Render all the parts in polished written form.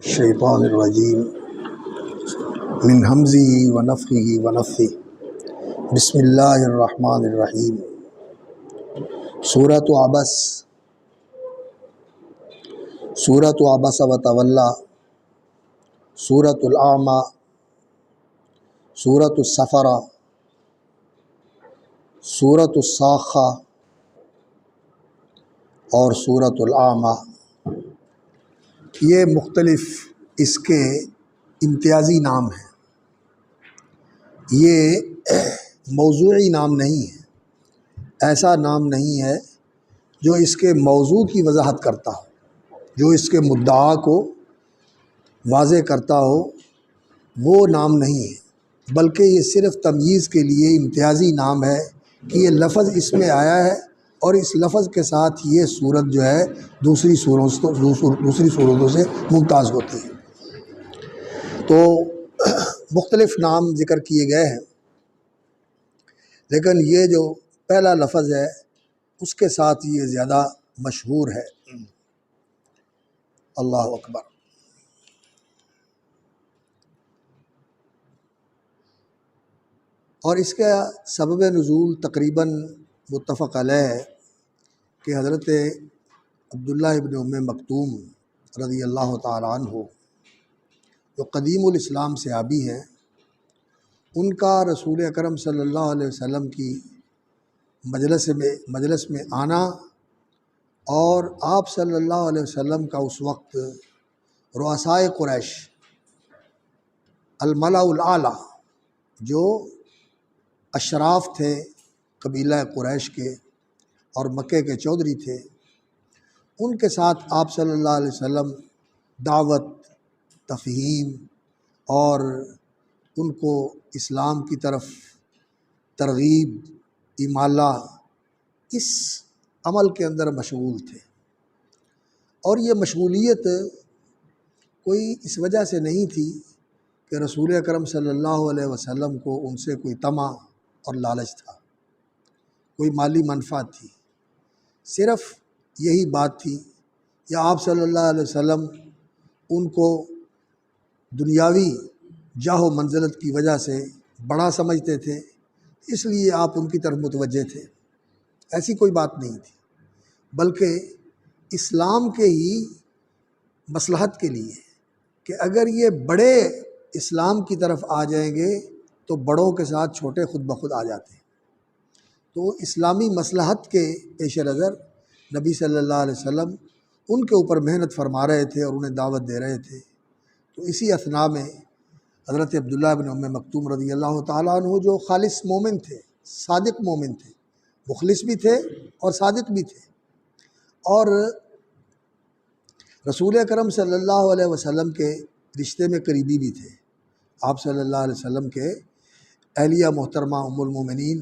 الشیطان الرجیم من حمزه ونفخه ونفثه بسم اللہ الرحمن الرحیم۔ سورۃ عبس، سورۃ عبس وتولی، سورۃ الاعمی، سورۃ الصفر، سورۃ الصاخہ اور سورۃ الاعمی۔ یہ مختلف اس کے امتیازی نام ہیں، یہ موضوعی نام نہیں ہے، ایسا نام نہیں ہے جو اس کے موضوع کی وضاحت کرتا ہو، جو اس کے مدعا کو واضح کرتا ہو، وہ نام نہیں ہے، بلکہ یہ صرف تمییز کے لیے امتیازی نام ہے کہ یہ لفظ اس میں آیا ہے اور اس لفظ کے ساتھ یہ صورت جو ہے دوسری صورتوں سے ممتاز ہوتی ہے۔ تو مختلف نام ذکر کیے گئے ہیں، لیکن یہ جو پہلا لفظ ہے اس کے ساتھ یہ زیادہ مشہور ہے۔ اللہ اکبر۔ اور اس کا سبب نزول تقریباً متفق علیہ ہے کہ حضرت عبداللہ ابن ام مکتوم رضی اللہ تعالیٰ عنہ جو قدیم الاسلام صحابی ہیں، ان کا رسول اکرم صلی اللہ علیہ وسلم کی مجلس میں آنا اور آپ صلی اللہ علیہ وسلم کا اس وقت رؤسائے قریش الملأ الاعلیٰ جو اشراف تھے قبیلہ قریش کے اور مکے کے چودھری تھے، ان کے ساتھ آپ صلی اللہ علیہ وسلم دعوت، تفہیم اور ان کو اسلام کی طرف ترغیب، امالہ، اس عمل کے اندر مشغول تھے۔ اور یہ مشغولیت کوئی اس وجہ سے نہیں تھی کہ رسول اکرم صلی اللہ علیہ وسلم کو ان سے کوئی طمع اور لالچ تھا، کوئی مالی منفعت تھی، صرف یہی بات تھی یا آپ صلی اللہ علیہ وسلم ان کو دنیاوی جاہ و منزلت کی وجہ سے بڑا سمجھتے تھے، اس لیے آپ ان کی طرف متوجہ تھے۔ ایسی کوئی بات نہیں تھی، بلکہ اسلام کے ہی مصلحت کے لیے کہ اگر یہ بڑے اسلام کی طرف آ جائیں گے تو بڑوں کے ساتھ چھوٹے خود بخود آ جاتے ہیں۔ تو اسلامی مصلحت کے پیش نظر نبی صلی اللہ علیہ وسلم ان کے اوپر محنت فرما رہے تھے اور انہیں دعوت دے رہے تھے۔ تو اسی اثناء میں حضرت عبداللہ بن ام مکتوم رضی اللہ تعالیٰ عنہ جو خالص مومن تھے، صادق مومن تھے، مخلص بھی تھے اور صادق بھی تھے، اور رسول اکرم صلی اللہ علیہ وسلم کے رشتے میں قریبی بھی تھے۔ آپ صلی اللہ علیہ وسلم کے اہلیہ محترمہ ام المومنین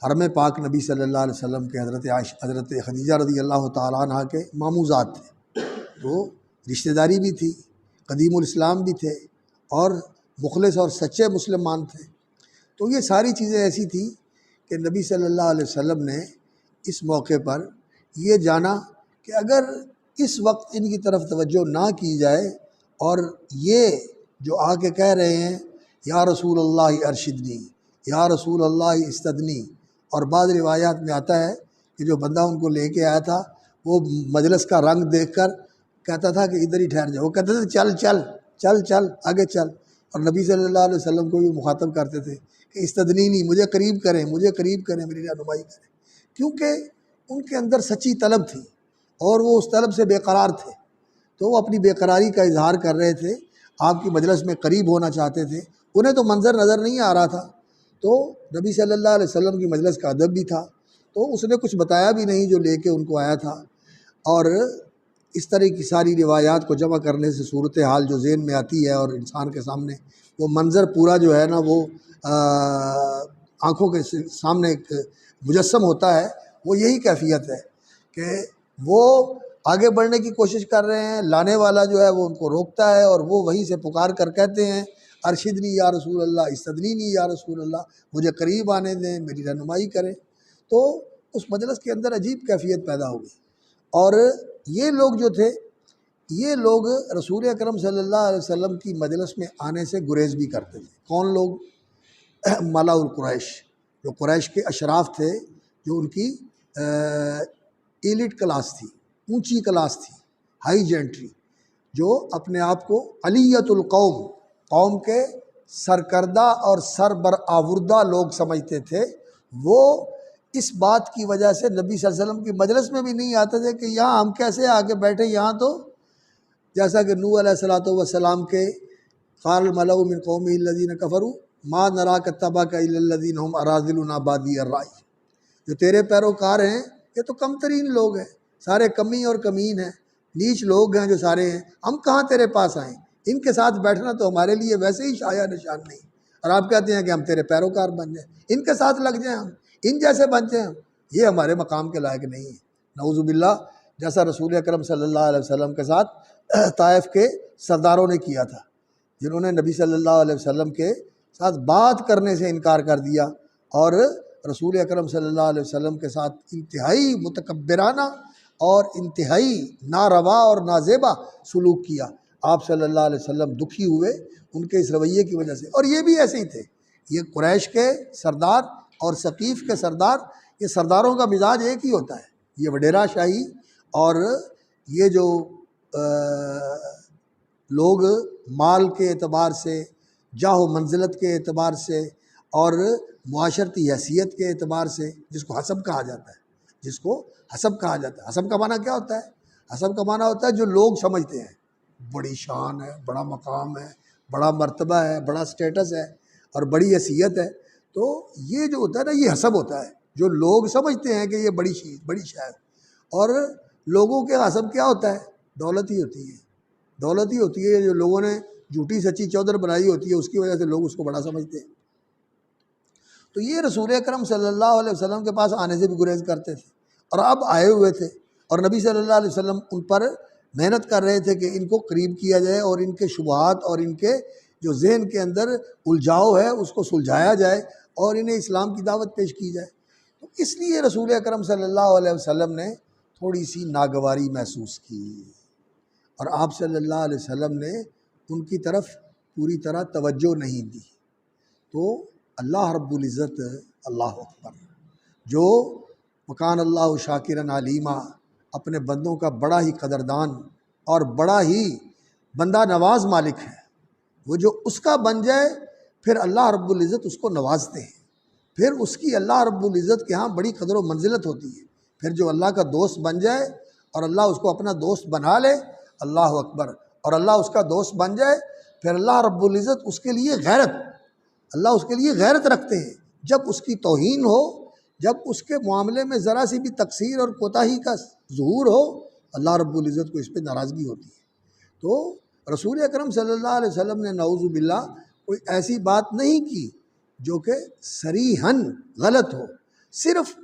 حرم پاک نبی صلی اللہ علیہ وسلم کے حضرت خدیجہ رضی اللہ تعالیٰ عنہ کے ماموزات تھے، تو رشتہ داری بھی تھی، قدیم الاسلام بھی تھے اور مخلص اور سچے مسلمان تھے۔ تو یہ ساری چیزیں ایسی تھیں کہ نبی صلی اللہ علیہ وسلم نے اس موقع پر یہ جانا کہ اگر اس وقت ان کی طرف توجہ نہ کی جائے اور یہ جو آ کے کہہ رہے ہیں یا رسول اللہ ارشدنی، یا رسول اللہ استدنی، اور بعض روایات میں آتا ہے کہ جو بندہ ان کو لے کے آیا تھا وہ مجلس کا رنگ دیکھ کر کہتا تھا کہ ادھر ہی ٹھہر جاؤ، وہ کہتے تھے چل چل چل چل آگے چل، اور نبی صلی اللہ علیہ وسلم کو بھی مخاطب کرتے تھے کہ استدنی نہیں، مجھے قریب کریں، مجھے قریب کریں، میری رہنمائی کریں، کیونکہ ان کے اندر سچی طلب تھی اور وہ اس طلب سے بے قرار تھے، تو وہ اپنی بے قراری کا اظہار کر رہے تھے، آپ کی مجلس میں قریب ہونا چاہتے تھے۔ انہیں تو منظر نظر نہیں آ رہا تھا، تو نبی صلی اللہ علیہ وسلم کی مجلس کا ادب بھی تھا، تو اس نے کچھ بتایا بھی نہیں جو لے کے ان کو آیا تھا۔ اور اس طرح کی ساری روایات کو جمع کرنے سے صورتحال جو ذہن میں آتی ہے اور انسان کے سامنے وہ منظر پورا جو ہے نا وہ آنکھوں کے سامنے ایک مجسم ہوتا ہے، وہ یہی کیفیت ہے کہ وہ آگے بڑھنے کی کوشش کر رہے ہیں، لانے والا جو ہے وہ ان کو روکتا ہے اور وہ وہیں سے پکار کر کہتے ہیں ارشدنی یا رسول اللہ استدنینی یا رسول اللہ، مجھے قریب آنے دیں، میری رہنمائی کریں۔ تو اس مجلس کے اندر عجیب کیفیت پیدا ہو گئی، اور یہ لوگ جو تھے یہ لوگ رسول اکرم صلی اللہ علیہ وسلم کی مجلس میں آنے سے گریز بھی کرتے تھے۔ کون لوگ؟ ملا القریش، جو قریش کے اشراف تھے، جو ان کی ایلیٹ کلاس تھی، اونچی کلاس تھی، ہائی جینٹری، جو اپنے آپ کو علیت القوم، قوم کے سرکردہ اور سربرآوردہ لوگ سمجھتے تھے، وہ اس بات کی وجہ سے نبی صلی اللہ علیہ وسلم کی مجلس میں بھی نہیں آتے تھے کہ یہاں ہم کیسے آ کے بیٹھے، یہاں تو جیسا کہ نوح علیہ الصلوۃ والسلام کے قال الملأ من قومه الذين كفروا ما نراك اتبعك الا الذين هم اراذلنا بادي الرأي، جو تیرے پیروکار ہیں یہ تو کم ترین لوگ ہیں، سارے کمی اور کمین ہیں، نیچ لوگ ہیں جو سارے ہیں، ہم کہاں تیرے پاس آئیں، ان کے ساتھ بیٹھنا تو ہمارے لیے ویسے ہی شایع نشان نہیں، اور آپ کہتے ہیں کہ ہم تیرے پیروکار بن جائیں، ان کے ساتھ لگ جائیں، ہم ان جیسے بن جائیں، یہ ہمارے مقام کے لائق نہیں ہے۔ نعوذ باللہ، جیسا رسول اکرم صلی اللہ علیہ وسلم کے ساتھ طائف کے سرداروں نے کیا تھا، جنہوں نے نبی صلی اللہ علیہ وسلم کے ساتھ بات کرنے سے انکار کر دیا اور رسول اکرم صلی اللہ علیہ وسلم کے ساتھ انتہائی متکبرانہ اور انتہائی ناروا اور نازیبا سلوک کیا۔ آپ صلی اللہ علیہ وسلم دکھی ہوئے ان کے اس رویے کی وجہ سے، اور یہ بھی ایسے ہی تھے، یہ قریش کے سردار اور ثقیف کے سردار، یہ سرداروں کا مزاج ایک ہی ہوتا ہے، یہ وڈیرا شاہی اور یہ جو لوگ مال کے اعتبار سے، جاہ و منزلت کے اعتبار سے اور معاشرتی حیثیت کے اعتبار سے، جس کو حسب کہا جاتا ہے، جس کو حسب کہا جاتا ہے۔ حسب کا معنی کیا ہوتا ہے؟ حسب کا معنی ہوتا ہے جو لوگ سمجھتے ہیں بڑی شان ہے، بڑا مقام ہے، بڑا مرتبہ ہے، بڑا سٹیٹس ہے اور بڑی حیثیت ہے، تو یہ جو ہوتا ہے نا، یہ حسب ہوتا ہے، جو لوگ سمجھتے ہیں کہ یہ بڑی چیز، بڑی شاید، اور لوگوں کے حسب کیا ہوتا ہے؟ دولت ہی ہوتی ہے، دولت ہی ہوتی ہے، جو لوگوں نے جھوٹی سچی چودر بنائی ہوتی ہے، اس کی وجہ سے لوگ اس کو بڑا سمجھتے ہیں۔ تو یہ رسول اکرم صلی اللہ علیہ وسلم کے پاس آنے سے بھی گریز کرتے تھے، اور اب آئے ہوئے تھے، اور نبی صلی اللہ علیہ وسلم ان پر محنت کر رہے تھے کہ ان کو قریب کیا جائے اور ان کے شبہات اور ان کے جو ذہن کے اندر الجھاؤ ہے اس کو سلجھایا جائے اور انہیں اسلام کی دعوت پیش کی جائے۔ تو اس لیے رسول اکرم صلی اللہ علیہ وسلم نے تھوڑی سی ناگواری محسوس کی، اور آپ صلی اللہ علیہ وسلم نے ان کی طرف پوری طرح توجہ نہیں دی۔ تو اللہ رب العزت، اللہ اکبر، جو مکان اللہ شاکرن علیمہ، اپنے بندوں کا بڑا ہی قدردان اور بڑا ہی بندہ نواز مالک ہے، وہ جو اس کا بن جائے پھر اللہ رب العزت اس کو نوازتے ہیں، پھر اس کی اللہ رب العزت کے ہاں بڑی قدر و منزلت ہوتی ہے۔ پھر جو اللہ کا دوست بن جائے اور اللہ اس کو اپنا دوست بنا لے، اللہ اکبر، اور اللہ اس کا دوست بن جائے، پھر اللہ رب العزت اس کے لیے غیرت، اللہ اس کے لیے غیرت رکھتے ہیں۔ جب اس کی توہین ہو، جب اس کے معاملے میں ذرا سی بھی تقصیر اور کوتاہی کا ظہور ہو، اللہ رب العزت کو اس پہ ناراضگی ہوتی ہے۔ تو رسول اکرم صلی اللہ علیہ وسلم نے نعوذ باللہ کوئی ایسی بات نہیں کی جو کہ صریحاً غلط ہو، صرف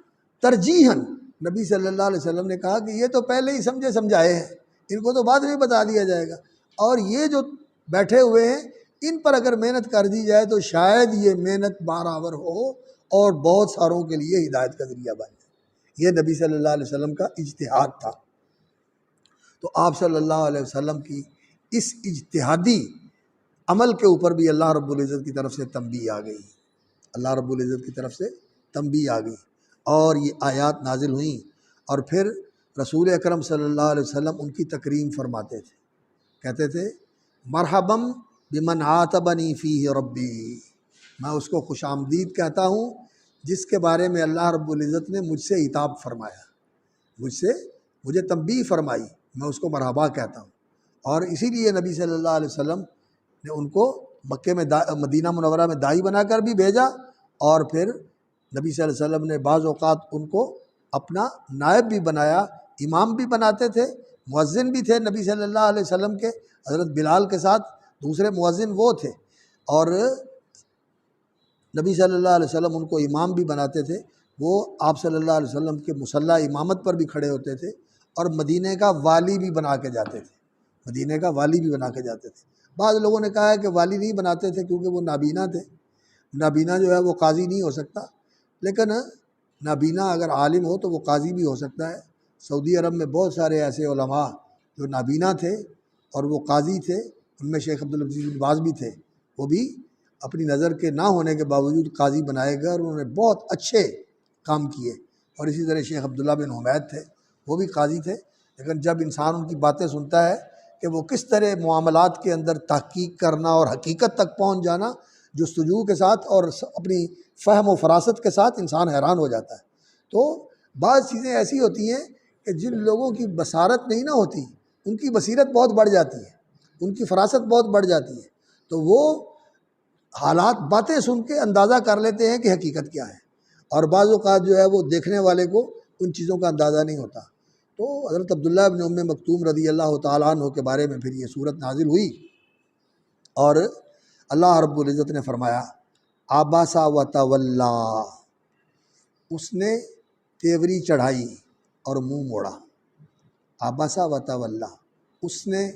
ترجیحاً نبی صلی اللہ علیہ وسلم نے کہا کہ یہ تو پہلے ہی سمجھے سمجھائے ہیں، ان کو تو بعد میں بتا دیا جائے گا، اور یہ جو بیٹھے ہوئے ہیں ان پر اگر محنت کر دی جائے تو شاید یہ محنت برابر ہو اور بہت ساروں کے لیے ہدایت کا ذریعہ بن جائے۔ یہ نبی صلی اللہ علیہ وسلم کا اجتہاد تھا۔ تو آپ صلی اللہ علیہ وسلم کی اس اجتہادی عمل کے اوپر بھی اللہ رب العزت کی طرف سے تنبیہ آ گئی، اللہ رب العزت کی طرف سے تنبیہ آ گئی، اور یہ آیات نازل ہوئیں، اور پھر رسول اکرم صلی اللہ علیہ وسلم ان کی تکریم فرماتے تھے، کہتے تھے مرحباً بمن عاتبنی فیہ ربی، میں اس کو خوش آمدید کہتا ہوں جس کے بارے میں اللہ رب العزت نے مجھ سے عتاب فرمایا، مجھے تنبیہ فرمائی، میں اس کو مرحبا کہتا ہوں۔ اور اسی لیے نبی صلی اللہ علیہ وسلم نے ان کو مکے میں مدینہ منورہ میں داعی بنا کر بھی بھیجا، اور پھر نبی صلی اللہ علیہ وسلم نے بعض اوقات ان کو اپنا نائب بھی بنایا، امام بھی بناتے تھے، مؤذن بھی تھے نبی صلی اللہ علیہ وسلم کے، حضرت بلال کے ساتھ دوسرے مؤذن وہ تھے، اور نبی صلی اللہ علیہ وسلم ان کو امام بھی بناتے تھے، وہ آپ صلی اللہ علیہ وسلم کے مصلی امامت پر بھی کھڑے ہوتے تھے، اور مدینہ کا والی بھی بنا کے جاتے تھے، مدینہ کا والی بھی بنا کے جاتے تھے۔ بعض لوگوں نے کہا ہے کہ والی نہیں بناتے تھے کیونکہ وہ نابینا تھے، نابینا جو ہے وہ قاضی نہیں ہو سکتا، لیکن نابینا اگر عالم ہو تو وہ قاضی بھی ہو سکتا ہے۔ سعودی عرب میں بہت سارے ایسے علماء جو نابینا تھے اور وہ قاضی تھے، ان میں شیخ عبدالعزیز بن باز بھی تھے، وہ بھی اپنی نظر کے نہ ہونے کے باوجود قاضی بنائے گئے اور انہوں نے بہت اچھے کام کیے۔ اور اسی طرح شیخ عبداللہ بن حمید تھے، وہ بھی قاضی تھے، لیکن جب انسان ان کی باتیں سنتا ہے کہ وہ کس طرح معاملات کے اندر تحقیق کرنا اور حقیقت تک پہنچ جانا جستجو کے ساتھ اور اپنی فہم و فراست کے ساتھ، انسان حیران ہو جاتا ہے۔ تو بعض چیزیں ایسی ہوتی ہیں کہ جن لوگوں کی بصارت نہیں نہ ہوتی، ان کی بصیرت بہت بڑھ جاتی ہے، ان کی فراست بہت بڑھ جاتی ہے، تو وہ حالات باتیں سن کے اندازہ کر لیتے ہیں کہ حقیقت کیا ہے، اور بعض اوقات جو ہے وہ دیکھنے والے کو ان چیزوں کا اندازہ نہیں ہوتا۔ تو حضرت عبداللہ بن ام مکتوم رضی اللہ تعالیٰ عنہ کے بارے میں پھر یہ صورت نازل ہوئی، اور اللہ رب العزت نے فرمایا عبسا و تولا، اس نے تیوری چڑھائی اور منہ موڑا۔ عبسا و تولا، اس نے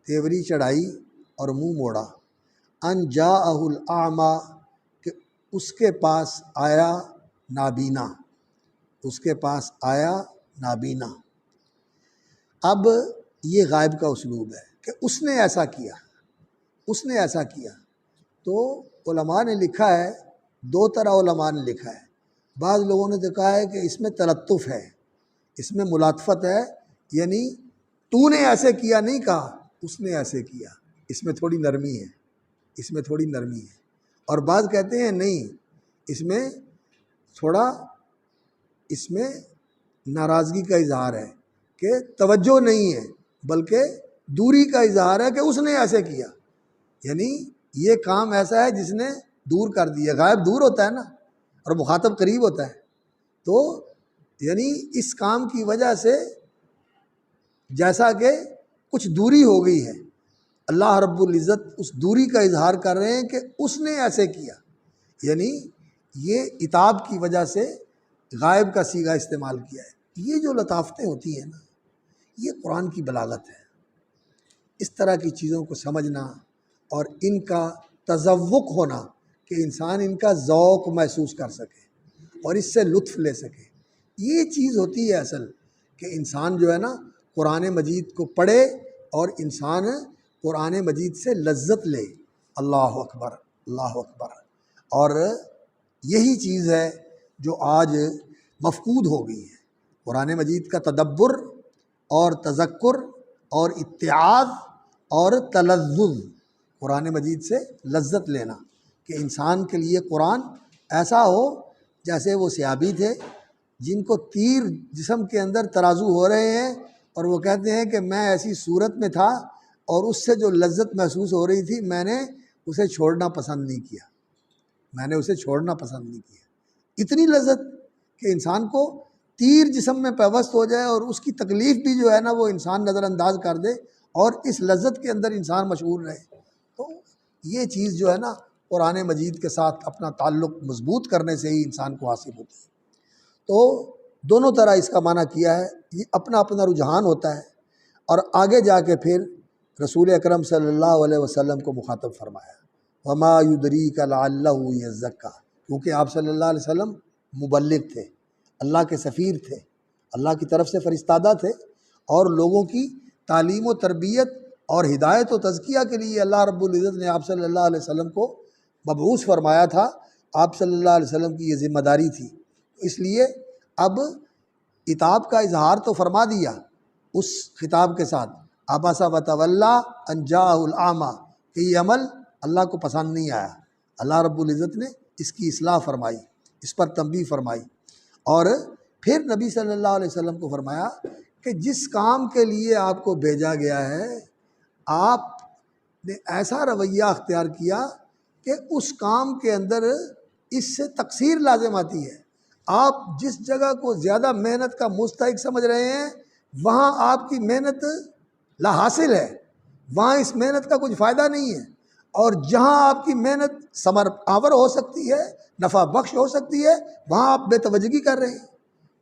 تیوری چڑھائی اور منہ موڑا۔ ان جاءہ الاعمی، کہ اس کے پاس آیا نابینا، اس کے پاس آیا نابینا۔ اب یہ غائب کا اسلوب ہے کہ اس نے ایسا کیا، اس نے ایسا کیا۔ تو علماء نے لکھا ہے، دو طرح علماء نے لکھا ہے۔ بعض لوگوں نے تو کہا ہے کہ اس میں تلطف ہے، اس میں ملاطفت ہے، یعنی تو نے ایسے کیا نہیں کہا، اس نے ایسے کیا، اس میں تھوڑی نرمی ہے، اس میں تھوڑی نرمی ہے۔ اور بعض کہتے ہیں نہیں، اس میں تھوڑا، اس میں ناراضگی کا اظہار ہے کہ توجہ نہیں ہے، بلکہ دوری کا اظہار ہے کہ اس نے ایسے کیا، یعنی یہ کام ایسا ہے جس نے دور کر دیا۔ غائب دور ہوتا ہے نا، اور مخاطب قریب ہوتا ہے، تو یعنی اس کام کی وجہ سے جیسا کہ کچھ دوری ہو گئی ہے، اللہ رب العزت اس دوری کا اظہار کر رہے ہیں کہ اس نے ایسے کیا، یعنی یہ عتاب کی وجہ سے غائب کا صیغہ استعمال کیا ہے۔ یہ جو لطافتیں ہوتی ہیں نا، یہ قرآن کی بلاغت ہے۔ اس طرح کی چیزوں کو سمجھنا اور ان کا تذوق ہونا کہ انسان ان کا ذوق محسوس کر سکے اور اس سے لطف لے سکے، یہ چیز ہوتی ہے اصل، کہ انسان جو ہے نا قرآن مجید کو پڑھے اور انسان قرآن مجید سے لذت لے۔ اللہ اکبر، اللہ اکبر۔ اور یہی چیز ہے جو آج مفقود ہو گئی ہے، قرآن مجید کا تدبر اور تذکر اور اتعاظ اور تلذذ، قرآن مجید سے لذت لینا، کہ انسان کے لیے قرآن ایسا ہو جیسے وہ صحابی تھے جن کو تیر جسم کے اندر ترازو ہو رہے ہیں، اور وہ کہتے ہیں کہ میں ایسی صورت میں تھا اور اس سے جو لذت محسوس ہو رہی تھی، میں نے اسے چھوڑنا پسند نہیں کیا، میں نے اسے چھوڑنا پسند نہیں کیا۔ اتنی لذت کہ انسان کو تیر جسم میں پیوست ہو جائے اور اس کی تکلیف بھی جو ہے نا وہ انسان نظر انداز کر دے اور اس لذت کے اندر انسان مشغول رہے۔ تو یہ چیز جو ہے نا قرآن مجید کے ساتھ اپنا تعلق مضبوط کرنے سے ہی انسان کو حاصل ہوتی ہے۔ تو دونوں طرح اس کا معنی کیا ہے، یہ اپنا اپنا رجحان ہوتا ہے، اور آگے جا کے پھر رسول اکرم صلی اللہ علیہ وسلم کو مخاطب فرمایا، وما یدریک لعلہ یزکیٰ، کیونکہ آپ صلی اللہ علیہ وسلم مبلغ تھے، اللہ کے سفیر تھے، اللہ کی طرف سے فرستادہ تھے، اور لوگوں کی تعلیم و تربیت اور ہدایت و تزکیہ کے لیے اللہ رب العزت نے آپ صلی اللہ علیہ وسلم کو مبعوث فرمایا تھا۔ آپ صلی اللہ علیہ وسلم کی یہ ذمہ داری تھی، اس لیے اب عتاب کا اظہار تو فرما دیا اس خطاب کے ساتھ، عبس و تولی ان جاءہ الاعمی، کہ یہ عمل اللہ کو پسند نہیں آیا، اللہ رب العزت نے اس کی اصلاح فرمائی، اس پر تنبیہ فرمائی، اور پھر نبی صلی اللہ علیہ وسلم کو فرمایا کہ جس کام کے لیے آپ کو بھیجا گیا ہے، آپ نے ایسا رویہ اختیار کیا کہ اس کام کے اندر اس سے تقصیر لازم آتی ہے۔ آپ جس جگہ کو زیادہ محنت کا مستحق سمجھ رہے ہیں، وہاں آپ کی محنت لا حاصل ہے، وہاں اس محنت کا کچھ فائدہ نہیں ہے، اور جہاں آپ کی محنت ثمر آور ہو سکتی ہے، نفع بخش ہو سکتی ہے، وہاں آپ بے توجہی کر رہے ہیں،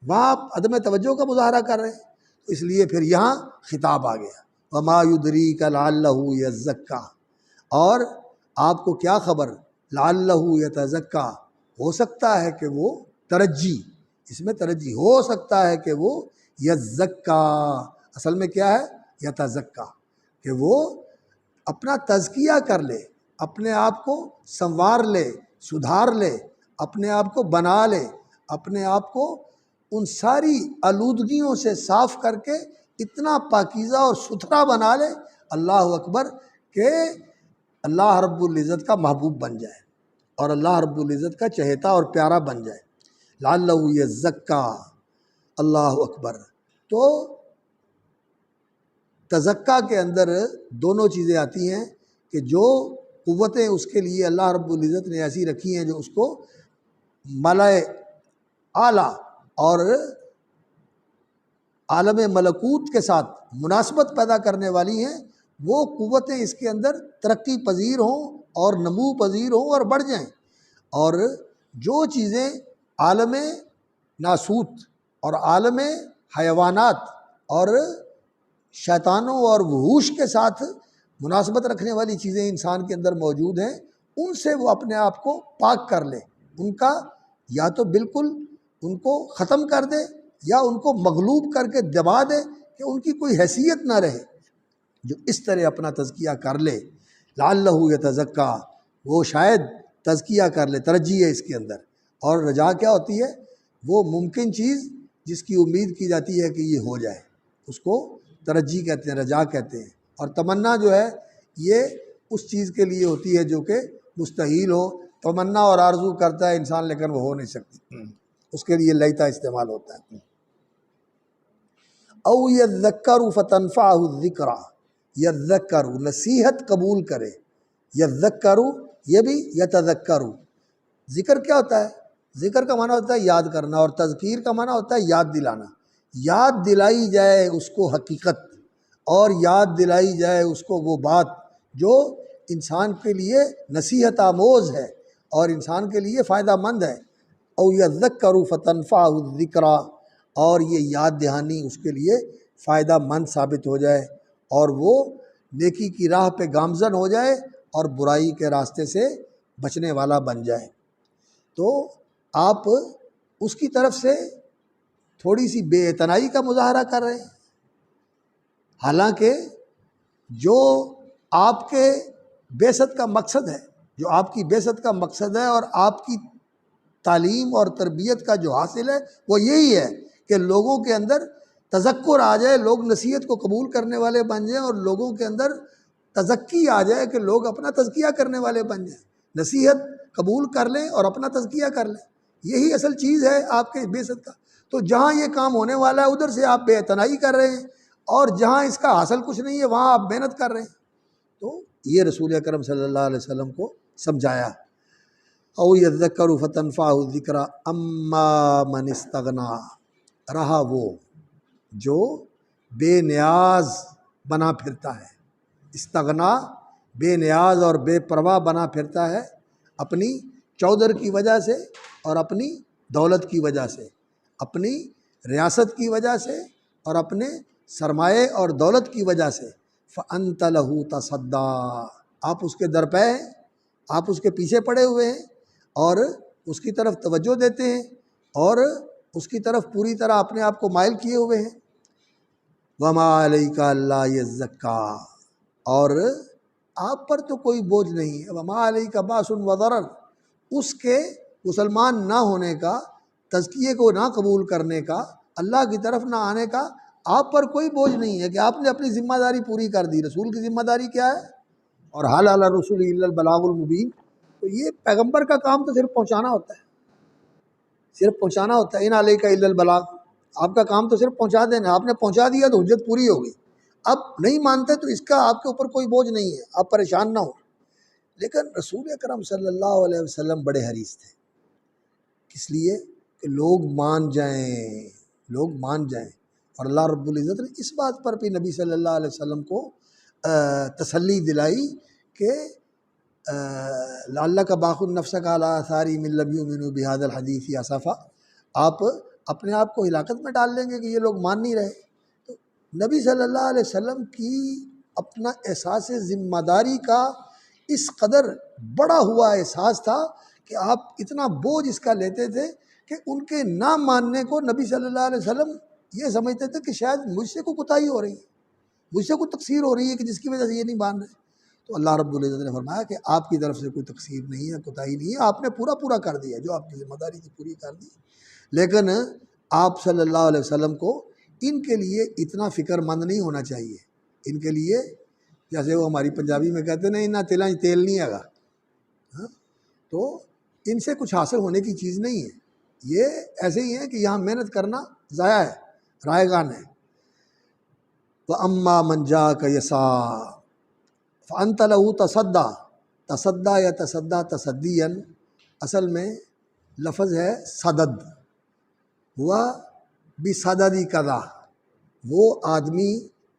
وہاں آپ عدم توجہ کا مظاہرہ کر رہے ہیں۔ تو اس لیے پھر یہاں خطاب آ گیا، وما یدریک لعلہ یزکیٰ، اور آپ کو کیا خبر، لعلہ یتزکیٰ، ہو سکتا ہے کہ وہ ترجی، اس میں ترجی، ہو سکتا ہے کہ وہ یزکیٰ، اصل میں کیا ہے، یتزکا، کہ وہ اپنا تزکیہ کر لے، اپنے آپ کو سنوار لے، سدھار لے، اپنے آپ کو بنا لے، اپنے آپ کو ان ساری آلودگیوں سے صاف کر کے اتنا پاکیزہ اور ستھرا بنا لے، اللہ اکبر، کہ اللہ رب العزت کا محبوب بن جائے اور اللہ رب العزت کا چہیتا اور پیارا بن جائے۔ لعلہ یزکا، اللہ اکبر۔ تو تزکا کے اندر دونوں چیزیں آتی ہیں کہ جو قوتیں اس کے لیے اللہ رب العزت نے ایسی رکھی ہیں جو اس کو ملائے اعلیٰ اور عالم ملکوت کے ساتھ مناسبت پیدا کرنے والی ہیں، وہ قوتیں اس کے اندر ترقی پذیر ہوں اور نمو پذیر ہوں اور بڑھ جائیں، اور جو چیزیں عالم ناسوت اور عالم حیوانات اور شیطانوں اور وحوش کے ساتھ مناسبت رکھنے والی چیزیں انسان کے اندر موجود ہیں، ان سے وہ اپنے آپ کو پاک کر لے، ان کا یا تو بالکل ان کو ختم کر دے یا ان کو مغلوب کر کے دبا دے کہ ان کی کوئی حیثیت نہ رہے۔ جو اس طرح اپنا تزکیہ کر لے، لعلہ یتزکا، وہ شاید تزکیہ کر لے، ترجیح ہے اس کے اندر۔ اور رجا کیا ہوتی ہے؟ وہ ممکن چیز جس کی امید کی جاتی ہے کہ یہ ہو جائے، اس کو ترجیح کہتے ہیں، رجا کہتے ہیں۔ اور تمنا جو ہے یہ اس چیز کے لیے ہوتی ہے جو کہ مستحیل ہو۔ تمنا اور آرزو کرتا ہے انسان لیکن وہ ہو نہیں سکتی، اس کے لیے لیتا استعمال ہوتا ہے۔ او یذکر فتنفعہ الذکریٰ، یذکر نصیحت قبول کرے، یذکر یہ بھی یتذکر۔ ذکر کیا ہوتا ہے؟ ذکر کا معنی ہوتا ہے یاد کرنا، اور تذکیر کا معنی ہوتا ہے یاد دلانا۔ یاد دلائی جائے اس کو حقیقت، اور یاد دلائی جائے اس کو وہ بات جو انسان کے لیے نصیحت آموز ہے اور انسان کے لیے فائدہ مند ہے۔ او یذکر فتنفعہ الذکریٰ، اور یہ یاد دہانی اس کے لیے فائدہ مند ثابت ہو جائے اور وہ نیکی کی راہ پہ گامزن ہو جائے اور برائی کے راستے سے بچنے والا بن جائے۔ تو آپ اس کی طرف سے تھوڑی سی بے اعتنائی کا مظاہرہ کر رہے ہیں، حالانکہ جو آپ کے بعثت کا مقصد ہے، جو آپ کی بعثت کا مقصد ہے اور آپ کی تعلیم اور تربیت کا جو حاصل ہے وہ یہی ہے کہ لوگوں کے اندر تذکر آ جائے، لوگ نصیحت کو قبول کرنے والے بن جائیں، اور لوگوں کے اندر تزکی آ جائے کہ لوگ اپنا تزکیہ کرنے والے بن جائیں، نصیحت قبول کر لیں اور اپنا تزکیہ کر لیں۔ یہی اصل چیز ہے آپ کے بعثت کا۔ تو جہاں یہ کام ہونے والا ہے ادھر سے آپ بے اعتنائی کر رہے ہیں، اور جہاں اس کا حاصل کچھ نہیں ہے وہاں آپ محنت کر رہے ہیں۔ تو یہ رسول اکرم صلی اللہ علیہ وسلم کو سمجھایا۔ او یذکر فتنفعہ الذکریٰ اما من استغنا، رہا وہ جو بے نیاز بنا پھرتا ہے۔ استغنا بے نیاز اور بے پرواہ بنا پھرتا ہے اپنی چودر کی وجہ سے اور اپنی دولت کی وجہ سے، اپنی ریاست کی وجہ سے اور اپنے سرمایے اور دولت کی وجہ سے۔ فأنت لہ تصدیٰ، آپ اس کے در پہ ہیں، آپ اس کے پیچھے پڑے ہوئے ہیں اور اس کی طرف توجہ دیتے ہیں اور اس کی طرف پوری طرح اپنے آپ کو مائل کیے ہوئے ہیں۔ وما علیک الا یزکا، اور آپ پر تو کوئی بوجھ نہیں ہے، وما علیک باس و ضرر، اس کے مسلمان نہ ہونے کا، تزکیے کو نہ قبول کرنے کا، اللہ کی طرف نہ آنے کا آپ پر کوئی بوجھ نہیں ہے کہ آپ نے اپنی ذمہ داری پوری کر دی۔ رسول کی ذمہ داری کیا ہے؟ اور حل علی الرسول الا البلاغ المبین، تو یہ پیغمبر کا کام تو صرف پہنچانا ہوتا ہے، صرف پہنچانا ہوتا ہے۔ ان علیک الا البلاغ، آپ کا کام تو صرف پہنچا دینا، آپ نے پہنچا دیا تو حجت پوری ہو گئی۔ اب نہیں مانتے تو اس کا آپ کے اوپر کوئی بوجھ نہیں ہے، آپ پریشان نہ ہو۔ لیکن رسول اکرم صلی اللہ علیہ وسلم بڑے حریص تھے، اس لیے کہ لوگ مان جائیں، لوگ مان جائیں، اور اللہ رب العزت نے اس بات پر بھی نبی صلی اللہ علیہ وسلم کو تسلی دلائی کہ لعلک باخع نفسک علی آثارہم ان لم یؤمنوا بہذا الحدیث اسفا، آپ اپنے آپ کو ہلاکت میں ڈال لیں گے کہ یہ لوگ مان نہیں رہے۔ تو نبی صلی اللہ علیہ وسلم کی اپنا احساس ذمہ داری کا اس قدر بڑا ہوا احساس تھا کہ آپ اتنا بوجھ اس کا لیتے تھے کہ ان کے نہ ماننے کو نبی صلی اللہ علیہ وسلم یہ سمجھتے تھے کہ شاید مجھ سے کوئی کوتاہی ہو رہی ہے، مجھ سے کوئی تقصیر ہو رہی ہے کہ جس کی وجہ سے یہ نہیں باندھ رہے؟ تو اللہ رب العزت نے فرمایا کہ آپ کی طرف سے کوئی تقصیر نہیں ہے، کوتاہی نہیں ہے، آپ نے پورا کر دیا، جو آپ کی ذمہ داری تھی پوری کر دی۔ لیکن آپ صلی اللہ علیہ وسلم کو ان کے لیے اتنا فکر مند نہیں ہونا چاہیے۔ ان کے لیے جیسے وہ ہماری پنجابی میں کہتے ہیں نا، انہاں تیلاں تیل نہیں ہے، تو ان سے کچھ حاصل ہونے کی چیز نہیں ہے۔ یہ ایسے ہی ہے کہ یہاں محنت کرنا ضائع ہے، رائے گان ہے۔ وَأَمَّا مَنْ جَاءَكَ يَسْعَىٰ فَأَنْتَ لَهُ تَصَدَّىٰ، تصدّیٰ یا تصدّیٰ تصدیًا اصل میں لفظ ہے صدد، ہوا بِصَدَدِ کذا، وہ آدمی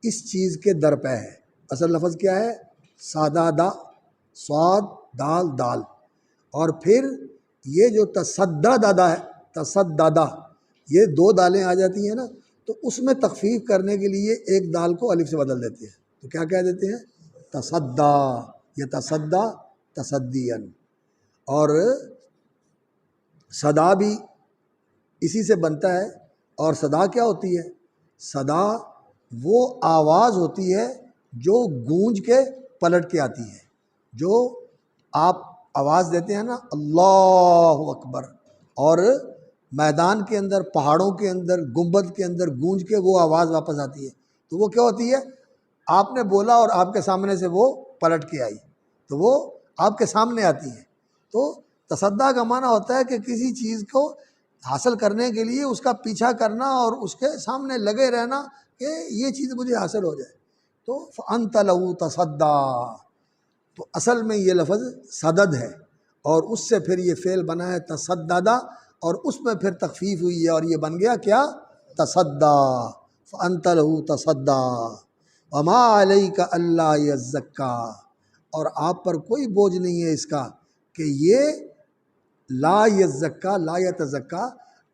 اس چیز کے در پہ ہے۔ اصل لفظ کیا ہے؟ سادادہ، صاد دال دال، اور پھر یہ جو تصددہ ہے، تصددہ، یہ دو دالیں آ جاتی ہیں نا، تو اس میں تخفیف کرنے کے لیے ایک دال کو الف سے بدل دیتے ہیں، تو کیا کہہ دیتے ہیں؟ تصدّیٰ یا تصدّیٰ تصدیًا۔ اور صدا بھی اسی سے بنتا ہے، اور صدا کیا ہوتی ہے؟ صدا وہ آواز ہوتی ہے جو گونج کے پلٹ کے آتی ہے۔ جو آپ آواز دیتے ہیں نا اللہ اکبر، اور میدان کے اندر، پہاڑوں کے اندر، گنبد کے اندر گونج کے وہ آواز واپس آتی ہے، تو وہ کیا ہوتی ہے؟ آپ نے بولا اور آپ کے سامنے سے وہ پلٹ کے آئی، تو وہ آپ کے سامنے آتی ہے۔ تو تصدیٰ کا معنی ہوتا ہے کہ کسی چیز کو حاصل کرنے کے لیے اس کا پیچھا کرنا اور اس کے سامنے لگے رہنا کہ یہ چیز مجھے حاصل ہو جائے۔ تو فَأَنْتَ لَهُ تَصَدَّىٰ، تو اصل میں یہ لفظ صدد ہے، اور اس سے پھر یہ فعل بنا ہے تصددہ، اور اس میں پھر تخفیف ہوئی ہے اور یہ بن گیا کیا؟ تصدّیٰ۔ فَأَنْتَ لَهُ تَصَدَّىٰ وَمَا عَلَيْكَ أَلَّا يَزَّكَّىٰ، اور آپ پر کوئی بوجھ نہیں ہے اس کا کہ یہ لا یزکا، لا یتزکا،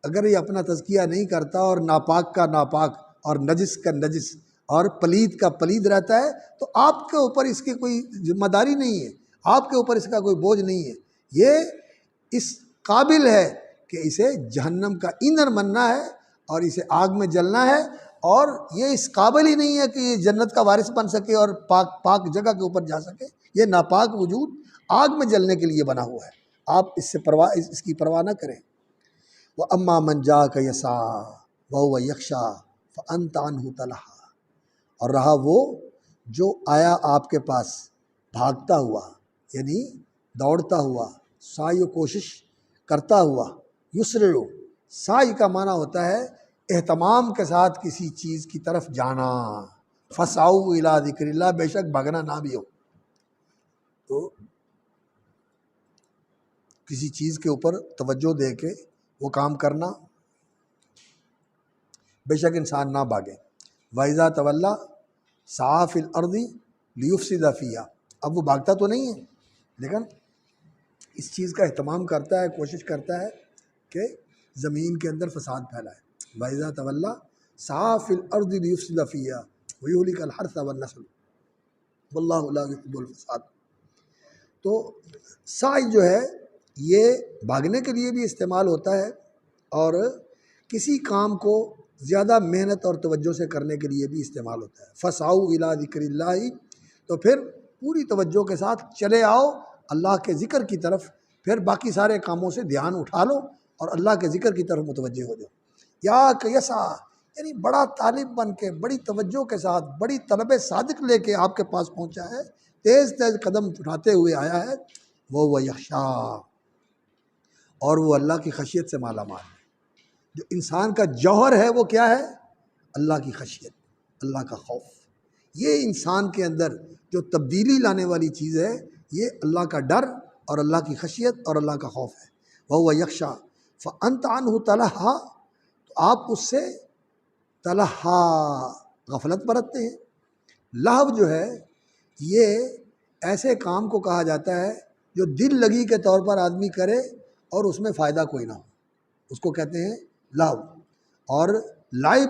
اگر یہ اپنا تزکیہ نہیں کرتا اور ناپاک کا ناپاک اور نجس کا نجس اور پلید کا پلید رہتا ہے، تو آپ کے اوپر اس کی کوئی ذمہ داری نہیں ہے، آپ کے اوپر اس کا کوئی بوجھ نہیں ہے۔ یہ اس قابل ہے کہ اسے جہنم کا ایندھن بننا ہے اور اسے آگ میں جلنا ہے، اور یہ اس قابل ہی نہیں ہے کہ یہ جنت کا وارث بن سکے اور پاک جگہ کے اوپر جا سکے۔ یہ ناپاک وجود آگ میں جلنے کے لیے بنا ہوا ہے، آپ اس کی پرواہ نہ کریں۔ وَأَمَّا مَنْ جَاءَكَ يَسْعَىٰ وَهُوَ يَخْشَىٰ فَأَنْتَ عَنْهُ تَلَهَّىٰ، اور رہا وہ جو آیا آپ کے پاس بھاگتا ہوا، یعنی دوڑتا ہوا، سعی و کوشش کرتا ہوا، یسرع، سعی کا معنی ہوتا ہے اہتمام کے ساتھ کسی چیز کی طرف جانا، فَاسْعَوْا إِلَىٰ ذِكْرِ اللَّهِ، بے شک بھاگنا نہ بھی ہو، تو کسی چیز کے اوپر توجہ دے کے وہ کام کرنا، بے شک انسان نہ بھاگے۔ وَإِذَا تَوَلَّىٰ سَعَىٰ فِي الْأَرْضِ لِيُفْسِدَ فِيهَا، اب وہ بھاگتا تو نہیں ہے لیکن اس چیز کا اہتمام کرتا ہے، کوشش کرتا ہے کہ زمین کے اندر فساد پھیلائے۔ وَإِذَا تَوَلَّىٰ سَعَىٰ فِي الْأَرْضِ لِيُفْسِدَ فِيهَا وَيُهْلِكَ الْحَرْثَ وَالنَّسْلَ وَاللَّهُ لَا يُحِبُّ الْفَسَادَ۔ تو سعی جو ہے یہ بھاگنے کے لیے بھی استعمال ہوتا ہے، اور کسی کام کو زیادہ محنت اور توجہ سے کرنے کے لیے بھی استعمال ہوتا ہے۔ فَاسْعَوْا إِلَىٰ ذِكْرِ اللَّهِ، تو پھر پوری توجہ کے ساتھ چلے آؤ اللہ کے ذکر کی طرف، پھر باقی سارے کاموں سے دھیان اٹھا لو اور اللہ کے ذکر کی طرف متوجہ ہو جاؤ۔ یا کہ یسعیٰ، یعنی بڑا طالب بن کے، بڑی توجہ کے ساتھ، بڑی طلب صادق لے کے آپ کے پاس پہنچا ہے، تیز قدم اٹھاتے ہوئے آیا ہے، وہ یخشیٰ، اور وہ اللہ کی خشیت سے مالا مال ہے۔ جو انسان کا جوہر ہے وہ کیا ہے؟ اللہ کی خشیت، اللہ کا خوف۔ یہ انسان کے اندر جو تبدیلی لانے والی چیز ہے، یہ اللہ کا ڈر اور اللہ کی خشیت اور اللہ کا خوف ہے۔ وَهُوَ يَخْشَىٰ فَأَنْتَ عَنْهُ تَلَهَّىٰ، تو آپ اس سے تلہا غفلت برتتے ہیں۔ لہو جو ہے یہ ایسے کام کو کہا جاتا ہے جو دل لگی کے طور پر آدمی کرے اور اس میں فائدہ کوئی نہ ہو، اس کو کہتے ہیں لہو۔ اور لائب